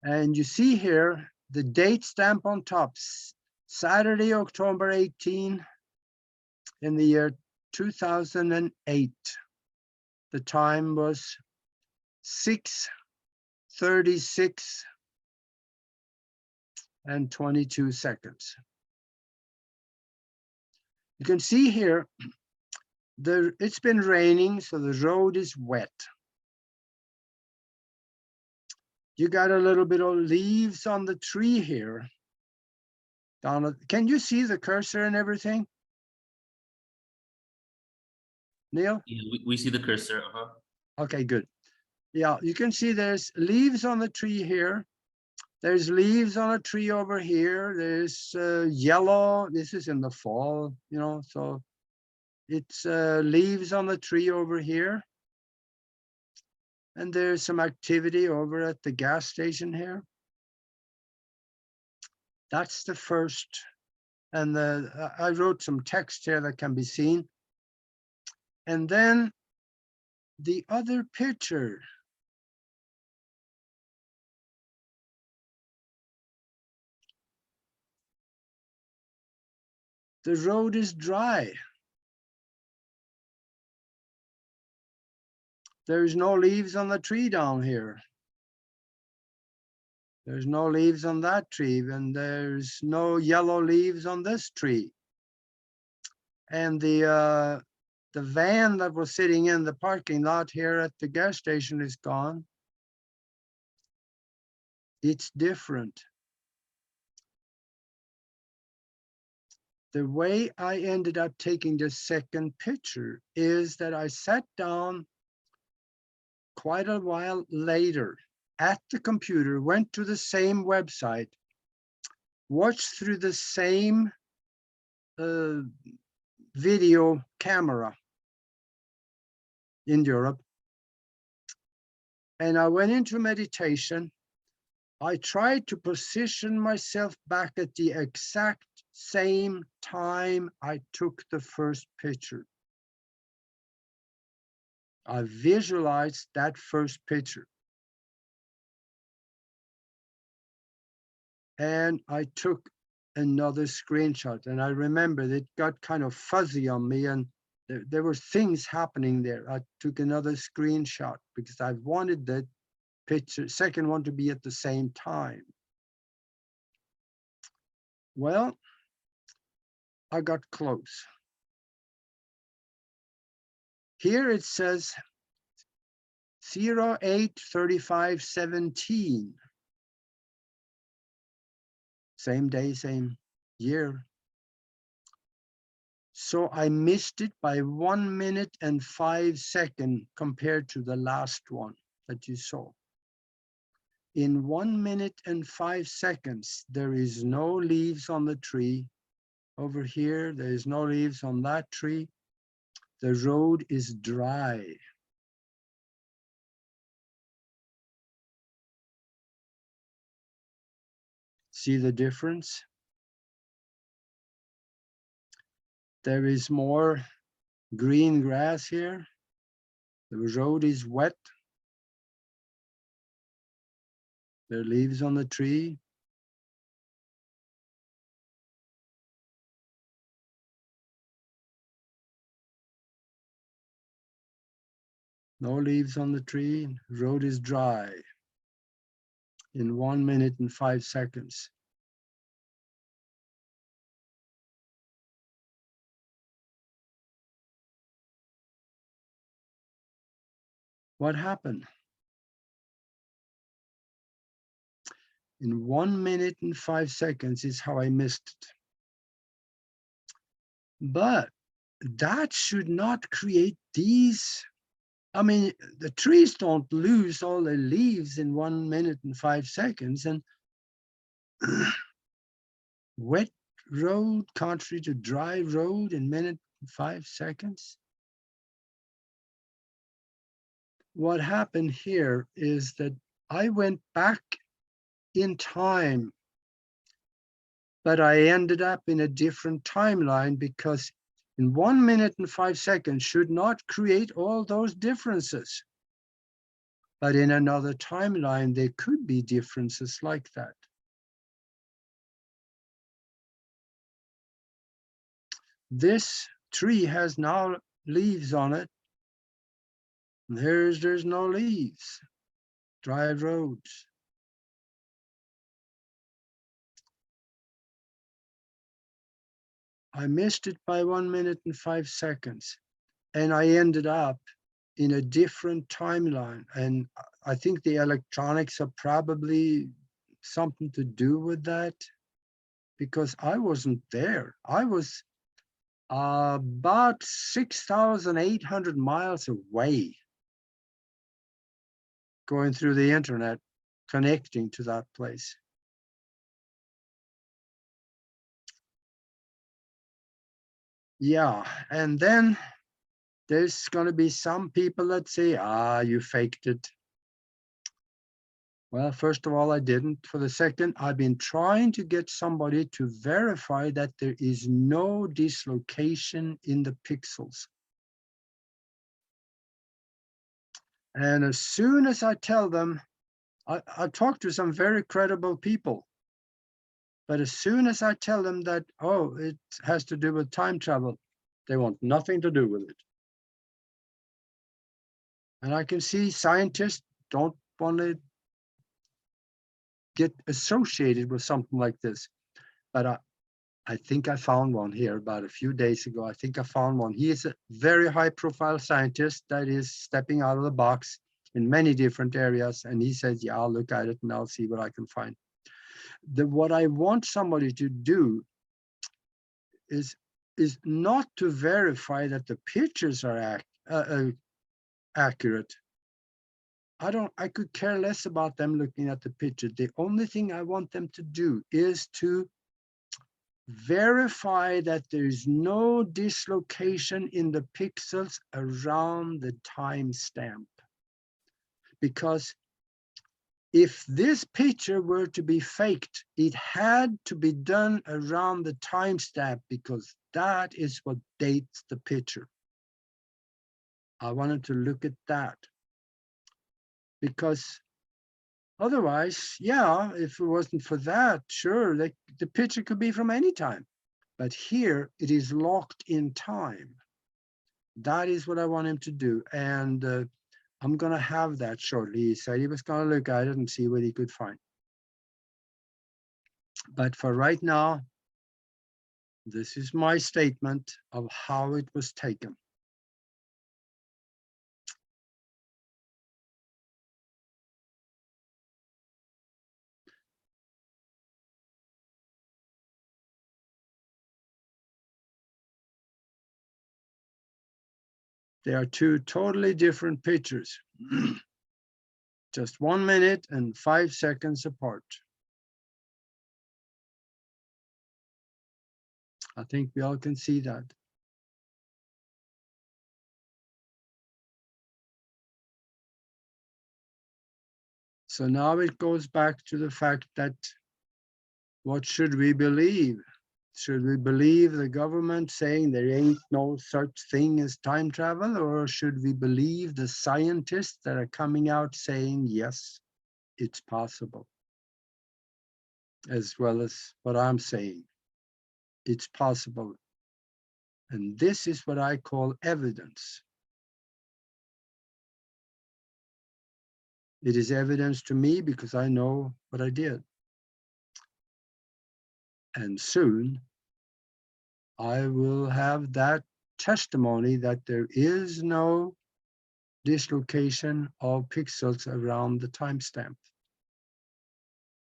And you see here the date stamp on top, Saturday, October 18, in the year 2008. The time was 6 36 and 22 seconds. You can see here, it's been raining, so the road is wet. You got a little bit of leaves on the tree here. Can you see the cursor and everything? Neil? Yeah, we see the cursor. Okay, good. Yeah, you can see there's leaves on the tree here. There's leaves on a tree over here. There's yellow. This is in the fall, you know, so it's leaves on the tree over here. And there's some activity over at the gas station here. That's the first. And I wrote some text here that can be seen. And then the other picture. The road is dry. There's no leaves on the tree down here. There's no leaves on that tree, and there's no yellow leaves on this tree. And the van that was sitting in the parking lot here at the gas station is gone. It's different. The way I ended up taking the second picture is that I sat down quite a while later at the computer, went to the same website, watched through the same video camera in Europe. And I went into meditation. I tried to position myself back at the exact same time I took the first picture. I visualized that first picture. And I took another screenshot. And I remember it got kind of fuzzy on me, and there were things happening there. I took another screenshot because I wanted the picture, second one, to be at the same time. Well, I got close. Here it says 08/35/17. Same day, same year. So I missed it by 1 minute and 5 seconds compared to the last one that you saw. In 1 minute and 5 seconds, there is no leaves on the tree. Over here, there is no leaves on that tree. The road is dry. See the difference? There is more green grass here. The road is wet. There are leaves on the tree. No leaves on the tree. Road is dry. In 1 minute and 5 seconds. What happened? In 1 minute and 5 seconds is how I missed it. But that should not create these. I mean, the trees don't lose all their leaves in 1 minute and 5 seconds. And wet road contrary to dry road in minute and 5 seconds. What happened here is that I went back in time, but I ended up in a different timeline, because in 1 minute and 5 seconds should not create all those differences. But in another timeline, there could be differences like that. This tree has now leaves on it. There's no leaves. dry roads. I missed it by 1 minute and 5 seconds. And I ended up in a different timeline. And I think the electronics are probably something to do with that, because I wasn't there. I was about 6,800 miles away, going through the internet, connecting to that place. Yeah, and then there's going to be some people that say, you faked it. Well, first of all, I didn't. For the second, I've been trying to get somebody to verify that there is no dislocation in the pixels. And as soon as I tell them, I talk to some very credible people, but as soon as I tell them that, oh, it has to do with time travel, they want nothing to do with it. And I can see scientists don't want to get associated with something like this. But I think I found one here about a few days ago. I think I found one. He is a very high profile scientist that is stepping out of the box in many different areas. And he says, yeah, I'll look at it and I'll see what I can find. What I want somebody to do is not to verify that the pictures are accurate. I could care less about them looking at the picture. The only thing I want them to do is to verify that there is no dislocation in the pixels around the timestamp. Because if this picture were to be faked, it had to be done around the timestamp, because that is what dates the picture. I wanted to look at that, because otherwise, yeah, if it wasn't for that, sure, the picture could be from any time. But here it is locked in time. That is what I want him to do. And I'm going to have that shortly. He said he was going to look at it and see what he could find. But for right now, this is my statement of how it was taken. They are two totally different pictures, just 1 minute and 5 seconds apart. I think we all can see that. So now it goes back to the fact that, what should we believe? Should we believe the government saying there ain't no such thing as time travel, or should we believe the scientists that are coming out saying, yes, it's possible? As well as what I'm saying, it's possible. And this is what I call evidence. It is evidence to me because I know what I did. And soon I will have that testimony that there is no dislocation of pixels around the timestamp.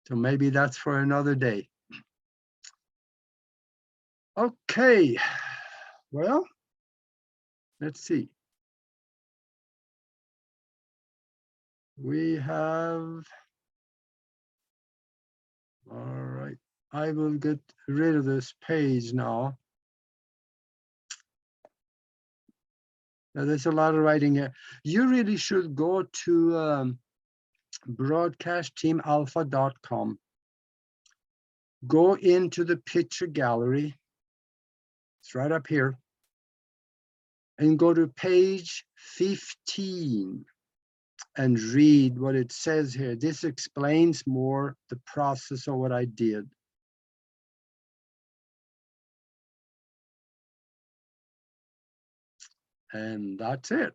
So maybe that's for another day. Okay, well, let's see. We have, all right, I will get rid of this page now. Now there's a lot of writing here. You really should go to broadcastteamalpha.com. Go into the picture gallery. It's right up here. And go to page 15 and read what it says here. This explains more the process of what I did. And that's it.